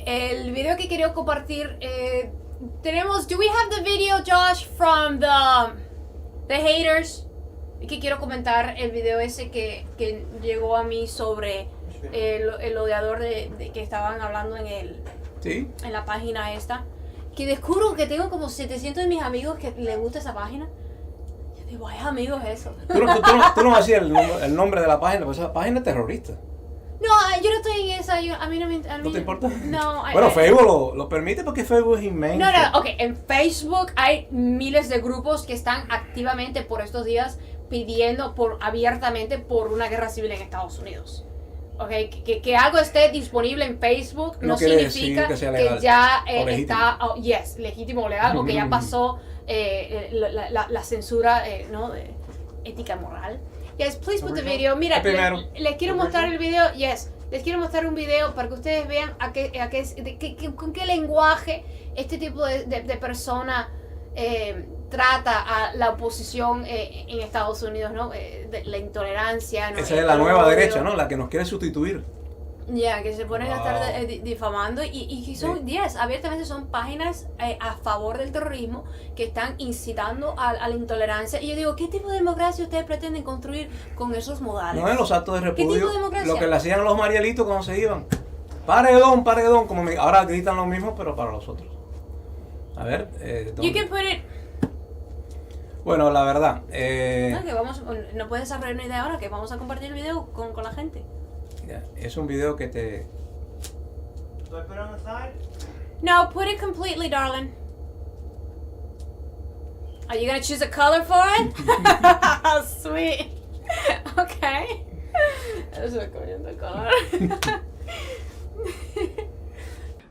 El video que quería compartir. Tenemos. Do we have the video, Josh, from the haters? Y que quiero comentar el video ese que llegó a mí sobre el odiador de que estaban hablando Sí. en la página esta. Que descubro que tengo como 700 de mis amigos que les gusta esa página. Yo digo, ay, amigos, eso. Tú no decías el nombre de la página, pues esa página es terrorista. No, yo no estoy en esa. A mí no me. ¿No te importa? No. Bueno, Facebook lo permite porque Facebook es inmenso. No, ok. En Facebook hay miles de grupos que están activamente por estos días pidiendo abiertamente por una guerra civil en Estados Unidos. Okay, que algo esté disponible en Facebook no quiere significa decir que sea legal ya o legítimo. está legítimo o legal o que ya pasó la censura no ética moral. Yes, please put the video. Mira, les quiero mostrar el video. Yes, les quiero mostrar un video para que ustedes vean con qué lenguaje este tipo de persona trata a la oposición en Estados Unidos, ¿no? De la intolerancia, ¿no? Esa es la nueva derecha, ¿no? La que nos quiere sustituir. Ya, que se ponen a estar difamando y son 10, abiertamente son páginas a favor del terrorismo que están incitando a la intolerancia. Y yo digo, ¿qué tipo de democracia ustedes pretenden construir con esos modales? No en los actos de ¿Qué repudio. tipo de democracia? Lo que le hacían a los marielitos cuando se iban. Paredón, como ahora gritan lo mismo, pero para los otros. A ver, You can put it. Bueno, la verdad. No puedes desarrollar una idea ahora, que vamos a compartir el video con la gente. Es un video que te... No, put it completely, darling. Are you gonna choose a color for it? Sweet. Okay. Estoy cogiendo el color.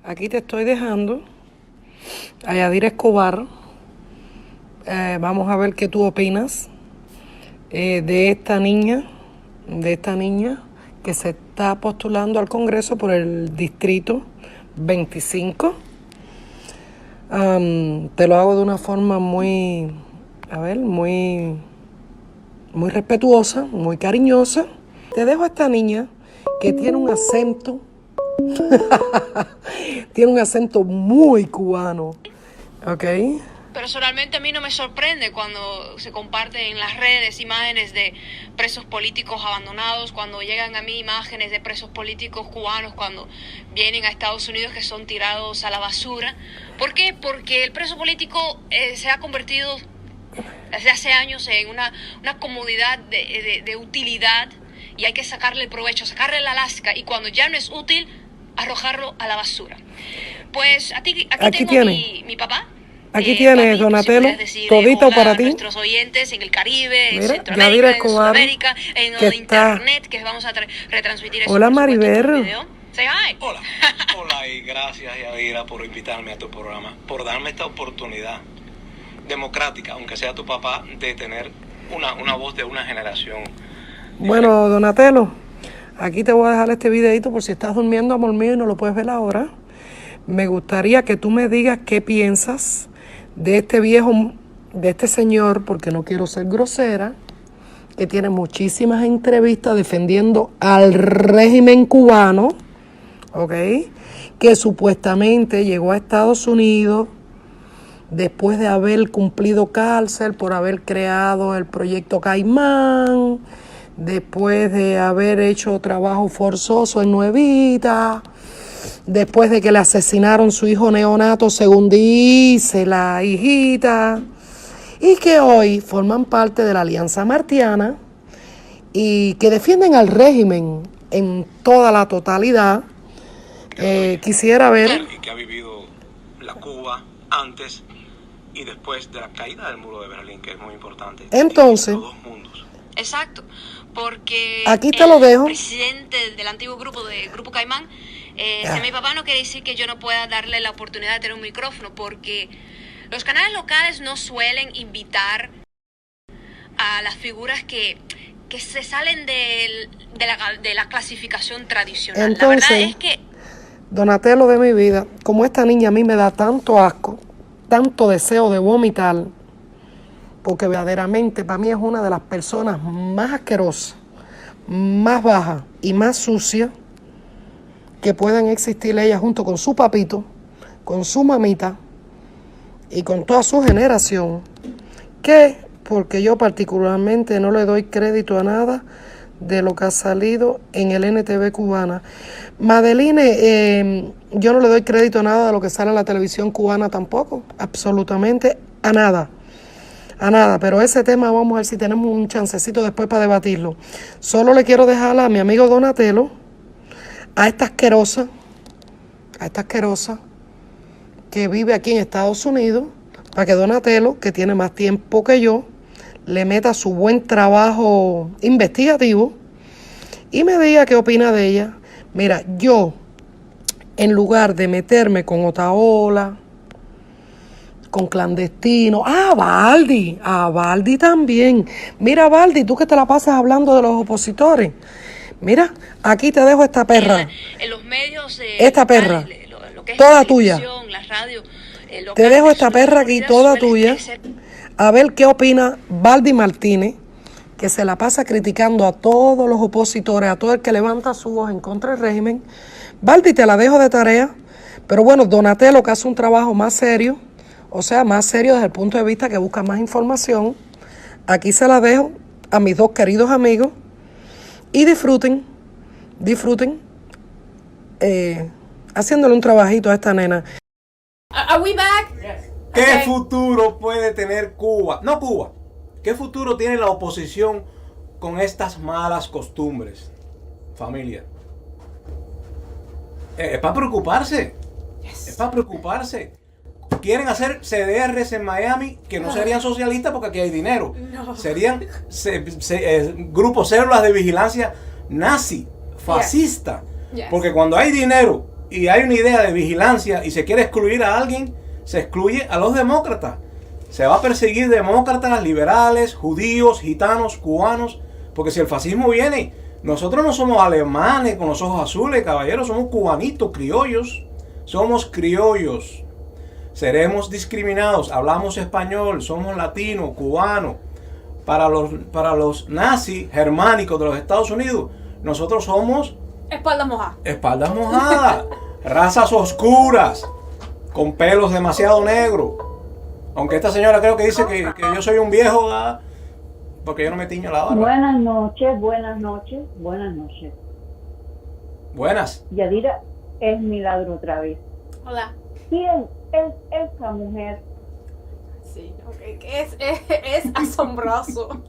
Aquí te estoy dejando a Yadira Escobar. Vamos a ver qué tú opinas de esta niña que se está postulando al Congreso por el distrito 25. Te lo hago de una forma muy respetuosa, muy cariñosa. Te dejo a esta niña que tiene un acento, tiene un acento muy cubano, ¿ok? Personalmente a mí no me sorprende cuando se comparten en las redes imágenes de presos políticos abandonados, cuando llegan a mí imágenes de presos políticos cubanos cuando vienen a Estados Unidos que son tirados a la basura. ¿Por qué? Porque el preso político se ha convertido desde hace años en una comodidad de utilidad y hay que sacarle provecho, sacarle la lasca y cuando ya no es útil, arrojarlo a la basura. Pues aquí tengo tiene. mi papá. Aquí tienes, Donatello, todito para ti. Nuestros oyentes en el Caribe, en Mira, Centroamérica, Yadira en Escobar, Sudamérica, en que el está... internet, que vamos a retransmitir eso. Hola, por supuesto, Maribel. en video. Say hi. Hola y gracias Yadira por invitarme a tu programa, por darme esta oportunidad democrática, aunque sea tu papá, de tener una voz de una generación. Bueno, Donatello, aquí te voy a dejar este videito por si estás durmiendo, amor mío, y no lo puedes ver ahora. Me gustaría que tú me digas qué piensas de este viejo, de este señor, porque no quiero ser grosera, que tiene muchísimas entrevistas defendiendo al régimen cubano, ¿ok? Que supuestamente llegó a Estados Unidos después de haber cumplido cárcel por haber creado el proyecto Caimán, después de haber hecho trabajo forzoso en Nuevita, después de que le asesinaron su hijo neonato, según dice la hijita, y que hoy forman parte de la Alianza Martiana y que defienden al régimen en toda la totalidad. Quisiera ver... Y que ha vivido la Cuba antes y después de la caída del muro de Berlín, que es muy importante. Entonces... Los dos mundos. Exacto, porque aquí te lo dejo. El presidente del antiguo Grupo Caimán, si mi papá no quiere decir que yo no pueda darle la oportunidad de tener un micrófono, porque los canales locales no suelen invitar a las figuras que se salen de la clasificación tradicional. Entonces, la verdad es que... Donatello de mi vida, como esta niña a mí me da tanto asco, tanto deseo de vomitar, porque verdaderamente para mí es una de las personas más asquerosas, más bajas y más sucias que puedan existir ella junto con su papito, con su mamita y con toda su generación, que porque yo particularmente no le doy crédito a nada de lo que ha salido en el NTV cubana. Madeline, yo no le doy crédito a nada de lo que sale en la televisión cubana tampoco, absolutamente a nada, pero ese tema vamos a ver si tenemos un chancecito después para debatirlo. Solo le quiero dejar a mi amigo Donatello, a esta asquerosa que vive aquí en Estados Unidos, para que Donatello, que tiene más tiempo que yo, le meta su buen trabajo investigativo y me diga qué opina de ella. Mira, yo, en lugar de meterme con Otaola, con clandestino, Baldi también. Mira, Baldi, tú que te la pasas hablando de los opositores. Mira, aquí te dejo esta perra. En los medios esta perra, lo que es toda la tuya. la radio, Te dejo esta perra aquí, toda tuya. A ver qué opina Baldi Martínez, que se la pasa criticando a todos los opositores, a todo el que levanta su voz en contra del régimen. Baldi, te la dejo de tarea, pero bueno, Donatello, que hace un trabajo más serio, o sea, más serio desde el punto de vista que busca más información. Aquí se la dejo a mis dos queridos amigos y disfruten haciéndole un trabajito a esta nena. Are we back? ¿Qué Okay. futuro puede tener Cuba? No Cuba. ¿Qué futuro tiene la oposición con estas malas costumbres? Familia. Es para preocuparse. Es para preocuparse. Quieren hacer CDRs en Miami que no serían socialistas porque aquí hay dinero. No. Serían grupos, células de vigilancia nazi, fascista. Yes. Porque cuando hay dinero y hay una idea de vigilancia y se quiere excluir a alguien, se excluye a los demócratas. Se va a perseguir demócratas, liberales, judíos, gitanos, cubanos. Porque si el fascismo viene, nosotros no somos alemanes con los ojos azules, caballeros, somos cubanitos, criollos. Somos criollos. Seremos discriminados, hablamos español, somos latinos, cubanos. Para los nazis germánicos de los Estados Unidos, nosotros somos Espaldas mojadas. espaldas mojadas, razas oscuras, con pelos demasiado negros. Aunque esta señora creo que dice que yo soy un viejo, ¿verdad? Porque yo no me tiño la barba. Buenas noches, buenas noches, buenas noches. Buenas. Yadira, es Milagro otra vez. Hola. ¿Quién es esa mujer? Sí, okay. Es asombroso.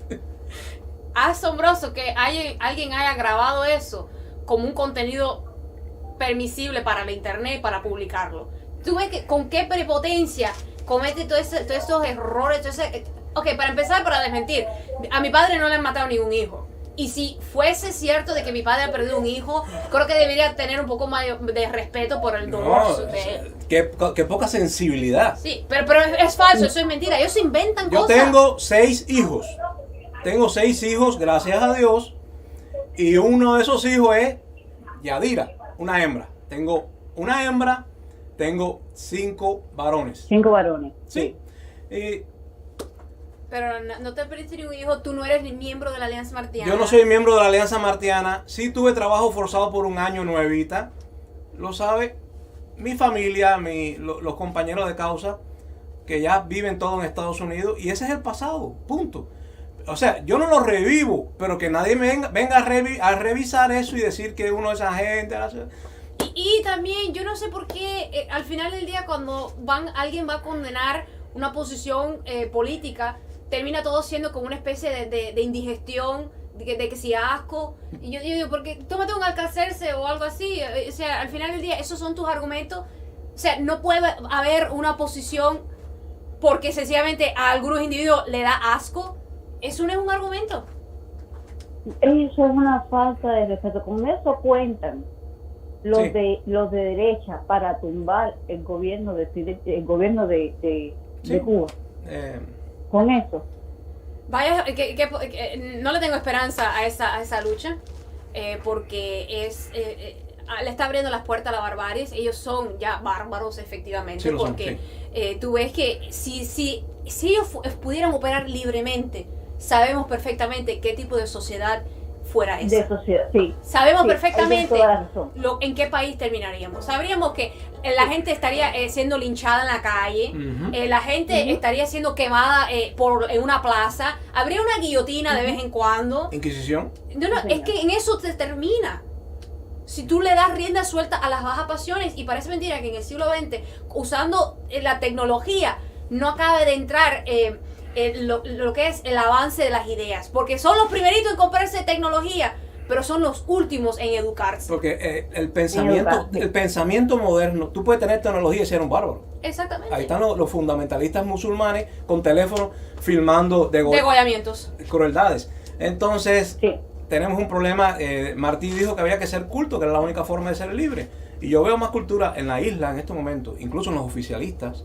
Asombroso que alguien haya grabado eso como un contenido permisible para la internet y para publicarlo. Tú ves que con qué prepotencia comete todos esos errores. Ok, para empezar, para desmentir, a mi padre no le han matado ningún hijo. Y si fuese cierto de que mi padre ha perdido un hijo, creo que debería tener un poco más de respeto por el dolor de él. Qué poca sensibilidad. Sí, pero es falso, eso es mentira. Ellos inventan Yo cosas. tengo 6 hijos. Tengo 6 hijos, gracias a Dios. Y uno de esos hijos es Yadira, una hembra. Tengo una hembra, tengo 5 varones. 5 varones. Sí. Pero no te perdiste ningún hijo, tú no eres ni miembro de la Alianza Martiana. Yo no soy miembro de la Alianza Martiana. Sí tuve trabajo forzado por un año, Nuevita. Lo sabe mi familia, los compañeros de causa, que ya viven todo en Estados Unidos. Y ese es el pasado, punto. O sea, yo no lo revivo, pero que nadie me venga a revisar eso y decir que uno es agente. Y también, yo no sé por qué, al final del día, cuando alguien va a condenar una posición política, termina todo siendo como una especie de indigestión, de que si asco. Y yo digo, porque tómate un Alcacerse o algo así. O sea, al final del día, esos son tus argumentos. O sea, no puede haber una posición porque sencillamente a algunos individuos le da asco. Eso no es un argumento. Eso es una falta de respeto. Con eso cuentan los de derecha para tumbar el gobierno de Cuba. Con eso. Vaya, no le tengo esperanza a esa lucha, porque le está abriendo las puertas a la barbarie. Ellos son ya bárbaros, efectivamente, porque tú ves que si ellos pudieran operar libremente, sabemos perfectamente qué tipo de sociedad fuera esa. De sociedad, sí. Sabemos perfectamente en qué país terminaríamos. Sabríamos que la gente estaría siendo linchada en la calle, la gente estaría siendo quemada en una plaza, habría una guillotina de vez en cuando. ¿Inquisición? No, es que en eso se termina. Si tú le das rienda suelta a las bajas pasiones, y parece mentira que en el siglo XX, usando la tecnología, no acabe de entrar lo que es el avance de las ideas, porque son los primeritos en comprarse tecnología, pero son los últimos en educarse. Porque el pensamiento moderno, tú puedes tener tecnología y ser un bárbaro. Exactamente. Ahí están los fundamentalistas musulmanes con teléfonos filmando degollamientos, crueldades. Entonces tenemos un problema. Martí dijo que había que ser culto, que era la única forma de ser libre, y yo veo más cultura en la isla en estos momentos, incluso en los oficialistas,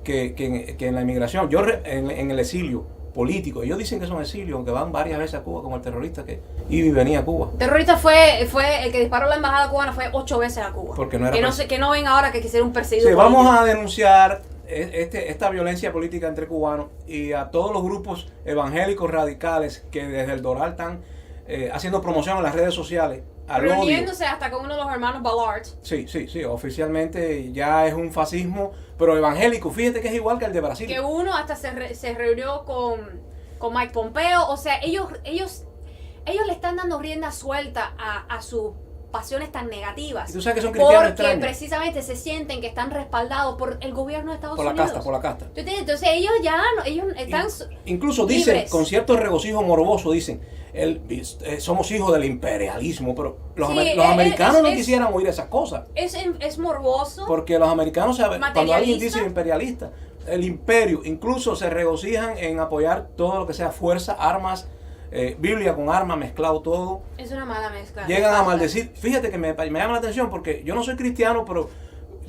que en la inmigración. Yo en el exilio político, ellos dicen que son exilios, aunque van varias veces a Cuba, como el terrorista que iba y venía a Cuba. El terrorista fue el que disparó la embajada cubana, fue 8 veces a Cuba. Porque no era que no ven ahora que quisiera un perseguido. Sí, vamos a denunciar esta violencia política entre cubanos y a todos los grupos evangélicos radicales que desde el Doral están haciendo promoción en las redes sociales. Reuniéndose hasta con uno de los hermanos Ballard. Sí, oficialmente ya es un fascismo, pero evangélico. Fíjate que es igual que el de Brasil. Que uno hasta se reunió con Mike Pompeo. O sea, ellos le están dando rienda suelta a sus pasiones tan negativas. ¿Y tú sabes que son cristianos porque extraños? Precisamente se sienten que están respaldados por el gobierno de Estados Unidos. Por la casta. Entonces ellos están incluso libres. Dicen, con cierto regocijo morboso, dicen, somos hijos del imperialismo, pero los americanos no quisieran oír esas cosas. Es morboso. Porque los americanos, cuando alguien dice imperialista, el imperio, incluso se regocijan en apoyar todo lo que sea fuerza, armas, Biblia con armas, mezclado todo. Es una mala mezcla. Llegan a maldecir. Fíjate que me llama la atención porque yo no soy cristiano, pero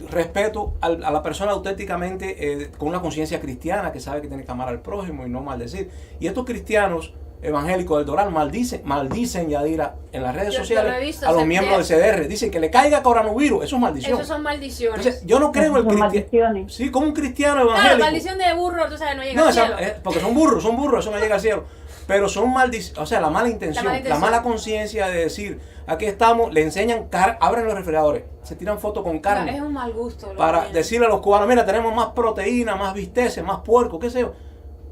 respeto a la persona auténticamente con una conciencia cristiana que sabe que tiene que amar al prójimo y no maldecir. Y estos cristianos evangélicos del Doral maldicen Yadira en las redes sociales a los miembros del CDR. Dicen que le caiga coronavirus. Eso es maldición. Eso son maldiciones. Entonces, yo no creo en el cristiano. Sí, como un cristiano evangélico. Maldición de burro, tú sabes, no llega al cielo. Porque son burros, eso no llega al cielo. Pero son maldiciones, o sea, la mala intención, la mala conciencia de decir, aquí estamos, le enseñan, abren los refrigeradores, se tiran fotos con carne. No, es un mal gusto. Para decirle a los cubanos, mira, tenemos más proteína, más bisteces, más puerco, qué sé yo.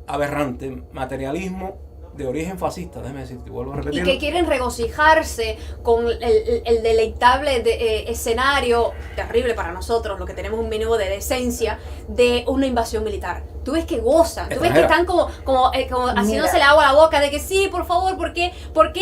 Aberrante, materialismo de origen fascista, déjame decirte, vuelvo a repetirlo. Y que quieren regocijarse con el deleitable escenario, terrible para nosotros, lo que tenemos un mínimo de decencia, de una invasión militar. Tú ves que gozan, tú ves que están como haciéndose el agua a la boca de que sí, por favor, ¿por qué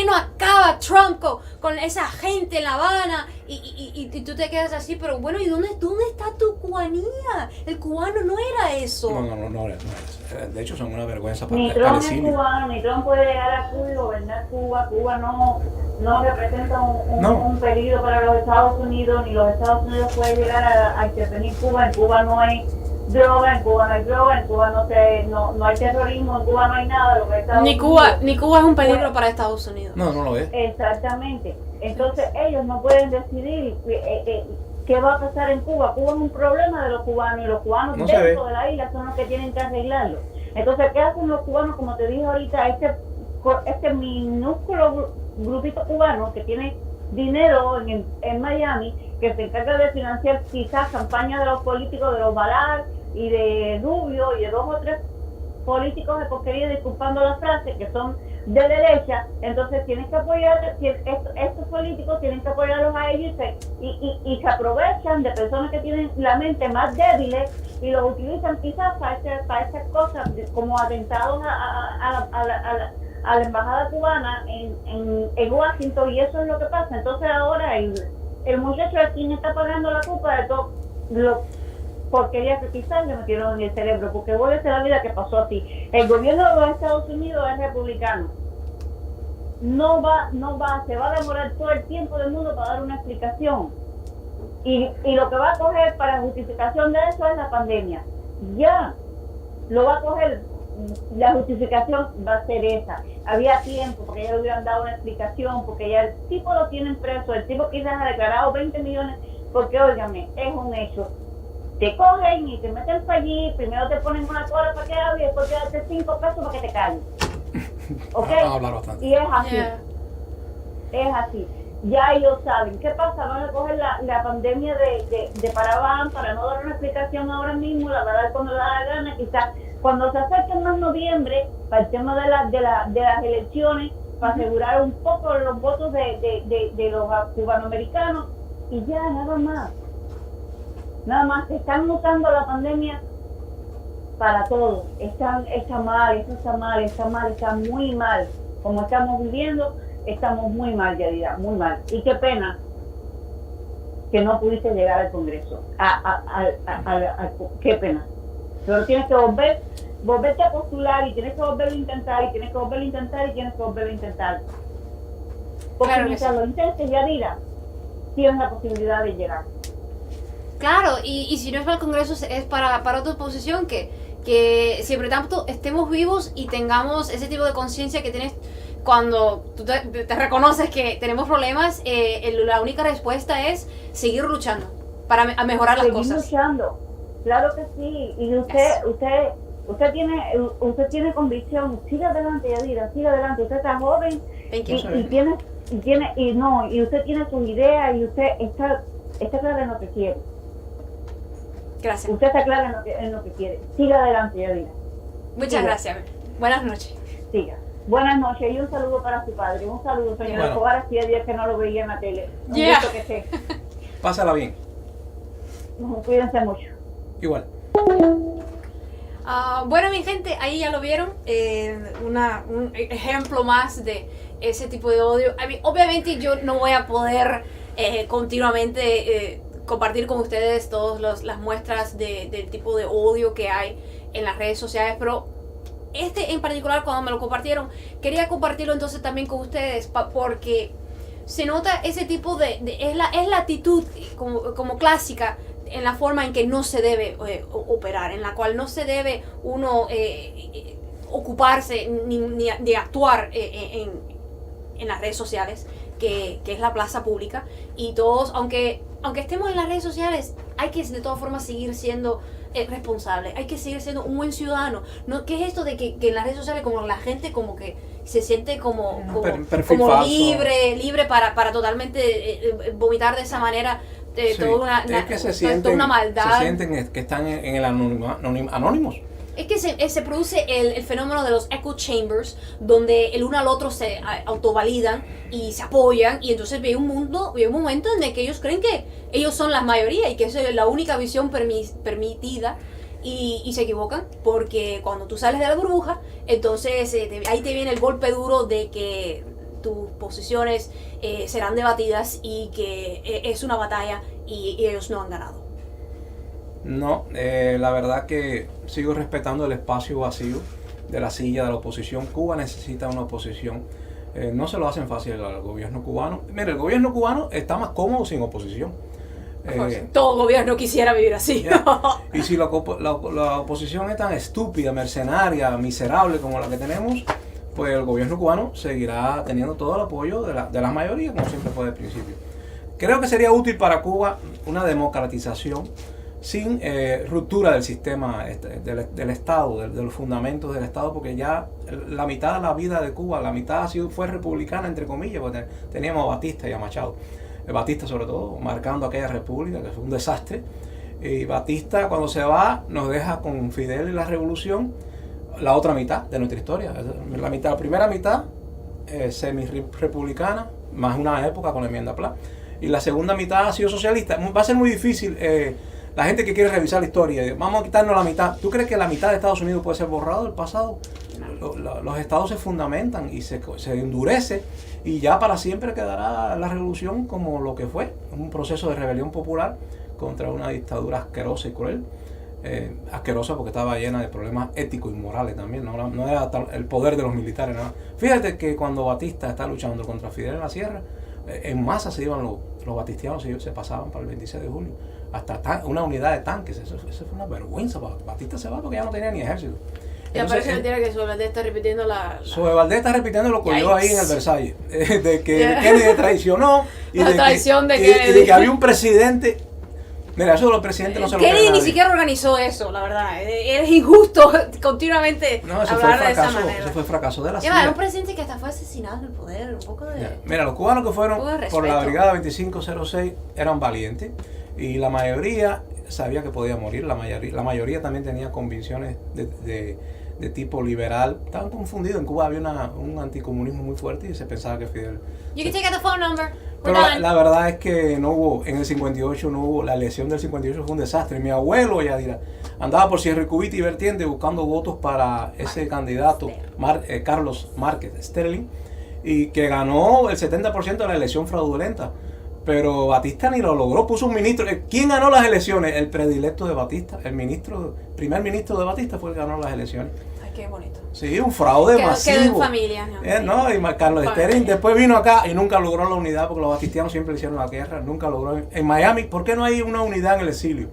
no acaba Trump con esa gente en La Habana? Y tú te quedas así, pero bueno, ¿y dónde está tu cubanía? El cubano no era eso. No era eso. De hecho, son una vergüenza para el Trump es cubano, ni Trump puede llegar a Cuba y gobernar Cuba. Cuba no representa un peligro para los Estados Unidos, ni los Estados Unidos pueden llegar a intervenir Cuba. En Cuba no hay droga, en Cuba no hay droga, en Cuba no hay terrorismo, en Cuba no hay nada. Ni Cuba es un peligro para Estados Unidos. No lo es. Exactamente. Entonces ellos no pueden decidir ¿qué va a pasar en Cuba? Cuba es un problema de los cubanos y los cubanos No se ve. dentro de la isla son los que tienen que arreglarlo. Entonces, ¿qué hacen los cubanos? Como te dije ahorita, este minúsculo grupito cubano que tiene dinero en Miami, que se encarga de financiar quizás campañas de los políticos, de los Balar y de Rubio y de 2 o 3 políticos de porquería, disculpando la frase, que son de derecha. Entonces tienes que apoyar, estos políticos tienen que apoyarlos a ellos y se aprovechan de personas que tienen la mente más débiles y los utilizan quizás para estas cosas como atentados a la embajada cubana en Washington, y eso es lo que pasa. Entonces ahora el muchacho es quien está pagando la culpa de todo lo porquería que quizás le metieron en el cerebro, porque voy a hacer la vida que pasó así. El gobierno de los Estados Unidos es republicano. Se va a demorar todo el tiempo del mundo para dar una explicación. Y lo que va a coger para justificación de eso es la pandemia. Ya lo va a coger, la justificación va a ser esa. Había tiempo, porque ya le hubieran dado una explicación, porque ya el tipo lo tienen preso, el tipo quizás ha declarado 20 millones, porque óigame, es un hecho. Te cogen y te meten para allí, primero te ponen una cola para que hable y después te dan 5 pesos para que te calles. ¿Ok? Vamos a hablar bastante. Y es así. Es así. Ya ellos saben. ¿Qué pasa? Van a coger la pandemia de Paraván para no dar una explicación ahora mismo, la va a dar cuando le da la gana, quizás cuando se acerque más noviembre, para el tema de las elecciones, para asegurar un poco los votos de los cubanoamericanos, y ya, nada más. Nada más, están usando la pandemia para todo. Está mal, está muy mal. Como estamos viviendo, estamos muy mal, Yadira, muy mal. Y qué pena que no pudiste llegar al Congreso. Qué pena. Pero tienes que volverte a postular, y tienes que volverlo a intentar, y tienes que volverlo a intentar, y tienes que volverlo a intentar. Porque Claro que mientras sí. lo intentes, Yadira, tienes la posibilidad de llegar. Claro, y si no es para el Congreso, es para otra oposición, que siempre tanto estemos vivos y tengamos ese tipo de conciencia que tienes cuando tú te reconoces que tenemos problemas. La única respuesta es seguir luchando para mejorar las Seguir cosas. luchando, claro que sí. Y usted tiene convicción. Siga adelante, Yadira, siga adelante. Usted está joven y usted tiene sus ideas, y usted está clara en lo que quiere. Gracias. Usted está clara en lo que quiere. Siga adelante, Yadira. Muchas gracias. Buenas noches. Siga. Buenas noches y un saludo para su padre. Un saludo, señor Bueno. Escobar. Hacía días que no lo veía en la tele. Un Yeah. gusto que sea. Pásala bien. Cuídense mucho. Igual. Bueno, mi gente, ahí ya lo vieron, un ejemplo más de ese tipo de odio. Obviamente yo no voy a poder continuamente compartir con ustedes todas las muestras del tipo de odio que hay en las redes sociales, pero en particular, cuando me lo compartieron, quería compartirlo entonces también con ustedes, porque se nota ese tipo es la actitud como clásica, en la forma en que no se debe operar, en la cual no se debe uno ocuparse ni actuar en las redes sociales, que es la plaza pública. Y todos, aunque estemos en las redes sociales, hay que de todas formas seguir siendo responsable, hay que seguir siendo un buen ciudadano. ¿No? ¿Qué es esto de que en las redes sociales como la gente como que se siente como perfil como falso. libre para totalmente vomitar de esa manera? Sí, Toda es que se toda sienten, una maldad. se sienten que están en el anónimos. Es que se produce el fenómeno de los echo chambers, donde el uno al otro se autovalidan y se apoyan, y entonces ve un momento en el que ellos creen que ellos son la mayoría y que esa es la única visión permitida, y se equivocan, porque cuando tú sales de la burbuja, entonces ahí te viene el golpe duro de que tus posiciones serán debatidas y que es una batalla y ellos no han ganado. No, la verdad que sigo respetando el espacio vacío de la silla de la oposición. Cuba necesita una oposición. No se lo hacen fácil al gobierno cubano. Mira, el gobierno cubano está más cómodo sin oposición. Todo gobierno quisiera vivir así. Yeah. Y si la oposición es tan estúpida, mercenaria, miserable como la que tenemos, pues el gobierno cubano seguirá teniendo todo el apoyo de la mayoría, como siempre fue al principio. Creo que sería útil para Cuba una democratización sin ruptura del sistema del Estado, de los fundamentos del Estado, porque ya la mitad de la vida de Cuba, la mitad fue republicana, entre comillas, porque teníamos a Batista y a Machado. Batista sobre todo, marcando aquella república, que fue un desastre. Y Batista, cuando se va, nos deja con Fidel y la revolución la otra mitad de nuestra historia. La primera mitad semi-republicana, más una época con la enmienda Pla. Y la segunda mitad ha sido socialista. Va a ser muy difícil. La gente que quiere revisar la historia, vamos a quitarnos la mitad. ¿Tú crees que la mitad de Estados Unidos puede ser borrado del pasado? Los estados se fundamentan y se endurece, y ya para siempre quedará la revolución como lo que fue, un proceso de rebelión popular contra una dictadura asquerosa y cruel. Asquerosa porque estaba llena de problemas éticos y morales también, no era el poder de los militares, nada. Fíjate que cuando Batista está luchando contra Fidel en la sierra, en masa se iban los batistianos, se pasaban para el 26 de julio, hasta una unidad de tanques. Eso fue una vergüenza. Batista se va porque ya no tenía ni ejército. Y aparece mentira que Sobe Valdés está repitiendo Sobe Valdés está repitiendo lo que oyó ahí en el Versalles, de que Kennedy traicionó y de que había un presidente. Mira, eso de los presidentes no se lo cree Kennedy nadie. Ni siquiera organizó eso, la verdad. Es injusto continuamente hablar de esa manera. Eso fue fracaso de la CIA. Un presidente que hasta fue asesinado en el poder, un poco de... Mira, los cubanos que fueron por la brigada 2506 eran valientes, y la mayoría sabía que podía morir. La mayoría también tenía convicciones de tipo liberal. Estaban confundidos. En Cuba había un anticomunismo muy fuerte y se pensaba que Fidel... You can take out the phone number. Pero la verdad es que no hubo, en el 58 no hubo, la elección del 58 fue un desastre. Mi abuelo, Yadira, andaba por Sierra y Cubita y Vertiente buscando votos para ese candidato, Carlos Márquez Sterling, y que ganó el 70% de la elección fraudulenta. Pero Batista ni lo logró, puso un ministro. ¿Quién ganó las elecciones? El predilecto de Batista, primer ministro de Batista fue el que ganó las elecciones. Ay, qué bonito. Sí, un fraude masivo. Quedó en familia. Y Carlos Sterling después vino acá y nunca logró la unidad, porque los batistianos siempre le hicieron la guerra, nunca logró. En Miami, ¿por qué no hay una unidad en el exilio?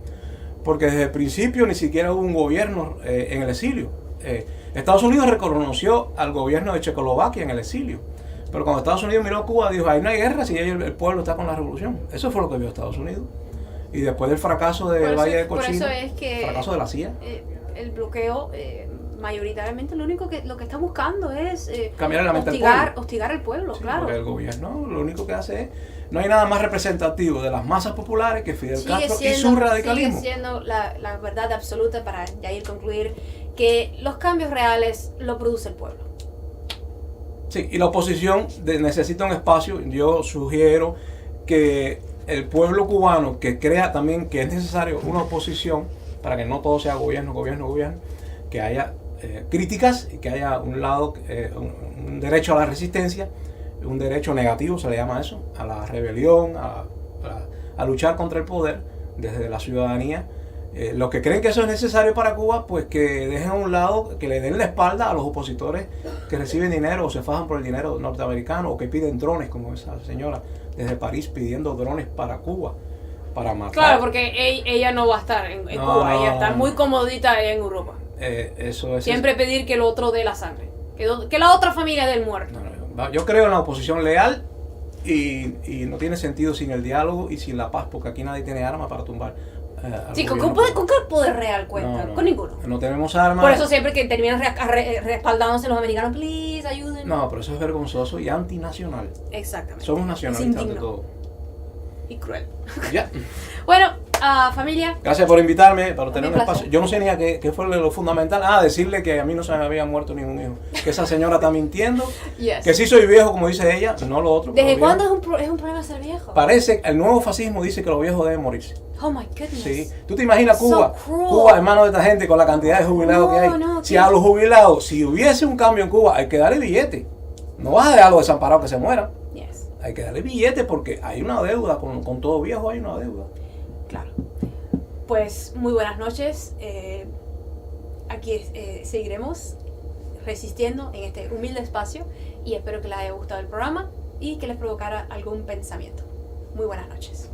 Porque desde el principio ni siquiera hubo un gobierno en el exilio. Estados Unidos reconoció al gobierno de Checoslovaquia en el exilio. Pero cuando Estados Unidos miró a Cuba, dijo, ahí no hay guerra si el pueblo está con la revolución. Eso fue lo que vio Estados Unidos. Y después del fracaso del Valle de Cochino, fracaso de la CIA. El bloqueo, mayoritariamente, lo que está buscando es cambiar la mente del pueblo. Hostigar al pueblo, Sí, claro. Porque el gobierno lo único que hace es, no hay nada más representativo de las masas populares que Fidel Castro y su radicalismo. Sigue siendo la verdad absoluta, para ya ir concluir, que los cambios reales lo produce el pueblo. Sí, y la oposición necesita un espacio. Yo sugiero que el pueblo cubano, que crea también que es necesario una oposición para que no todo sea gobierno, que haya críticas y que haya un lado, un derecho a la resistencia, un derecho negativo, se le llama eso, a la rebelión, a luchar contra el poder desde la ciudadanía. Los que creen que eso es necesario para Cuba, pues que dejen a un lado, que le den la espalda a los opositores que reciben dinero o se fajan por el dinero norteamericano, o que piden drones, como esa señora desde París pidiendo drones para Cuba, para matar. Claro, porque ella no va a estar en Cuba, ella está muy comodita en Europa. Eso es siempre pedir que el otro dé la sangre, que la otra familia dé el muerto. Yo creo en la oposición leal, y no tiene sentido sin el diálogo y sin la paz, porque aquí nadie tiene armas para tumbar. Sí, ¿con qué poder real cuenta? Con ninguno. No tenemos armas. Por eso siempre que terminan respaldándose los americanos, please, ayuden. No, pero eso es vergonzoso y antinacional. Exactamente. Somos nacionalistas de todo. Y cruel. Ya. Bueno, familia. Gracias por invitarme, para tener un espacio. Yo no sé ni a qué fue lo fundamental. Decirle que a mí no se me había muerto ningún hijo. Que esa señora está mintiendo. Yes. Que sí soy viejo, como dice ella, no lo otro. ¿Desde cuándo es un problema ser viejo? Parece, el nuevo fascismo dice que los viejos deben morirse. Oh my goodness. Sí. ¿Tú te imaginas Cuba? So cruel. Cuba en manos de esta gente con la cantidad de jubilados que hay. Si a los jubilados, si hubiese un cambio en Cuba, hay que darle billete. No vas a dejar a los desamparados que se mueran. Yes. Hay que darle billete porque hay una deuda, con todo viejo hay una deuda. Claro. Pues muy buenas noches. Aquí seguiremos resistiendo en este humilde espacio, y espero que les haya gustado el programa y que les provocara algún pensamiento. Muy buenas noches.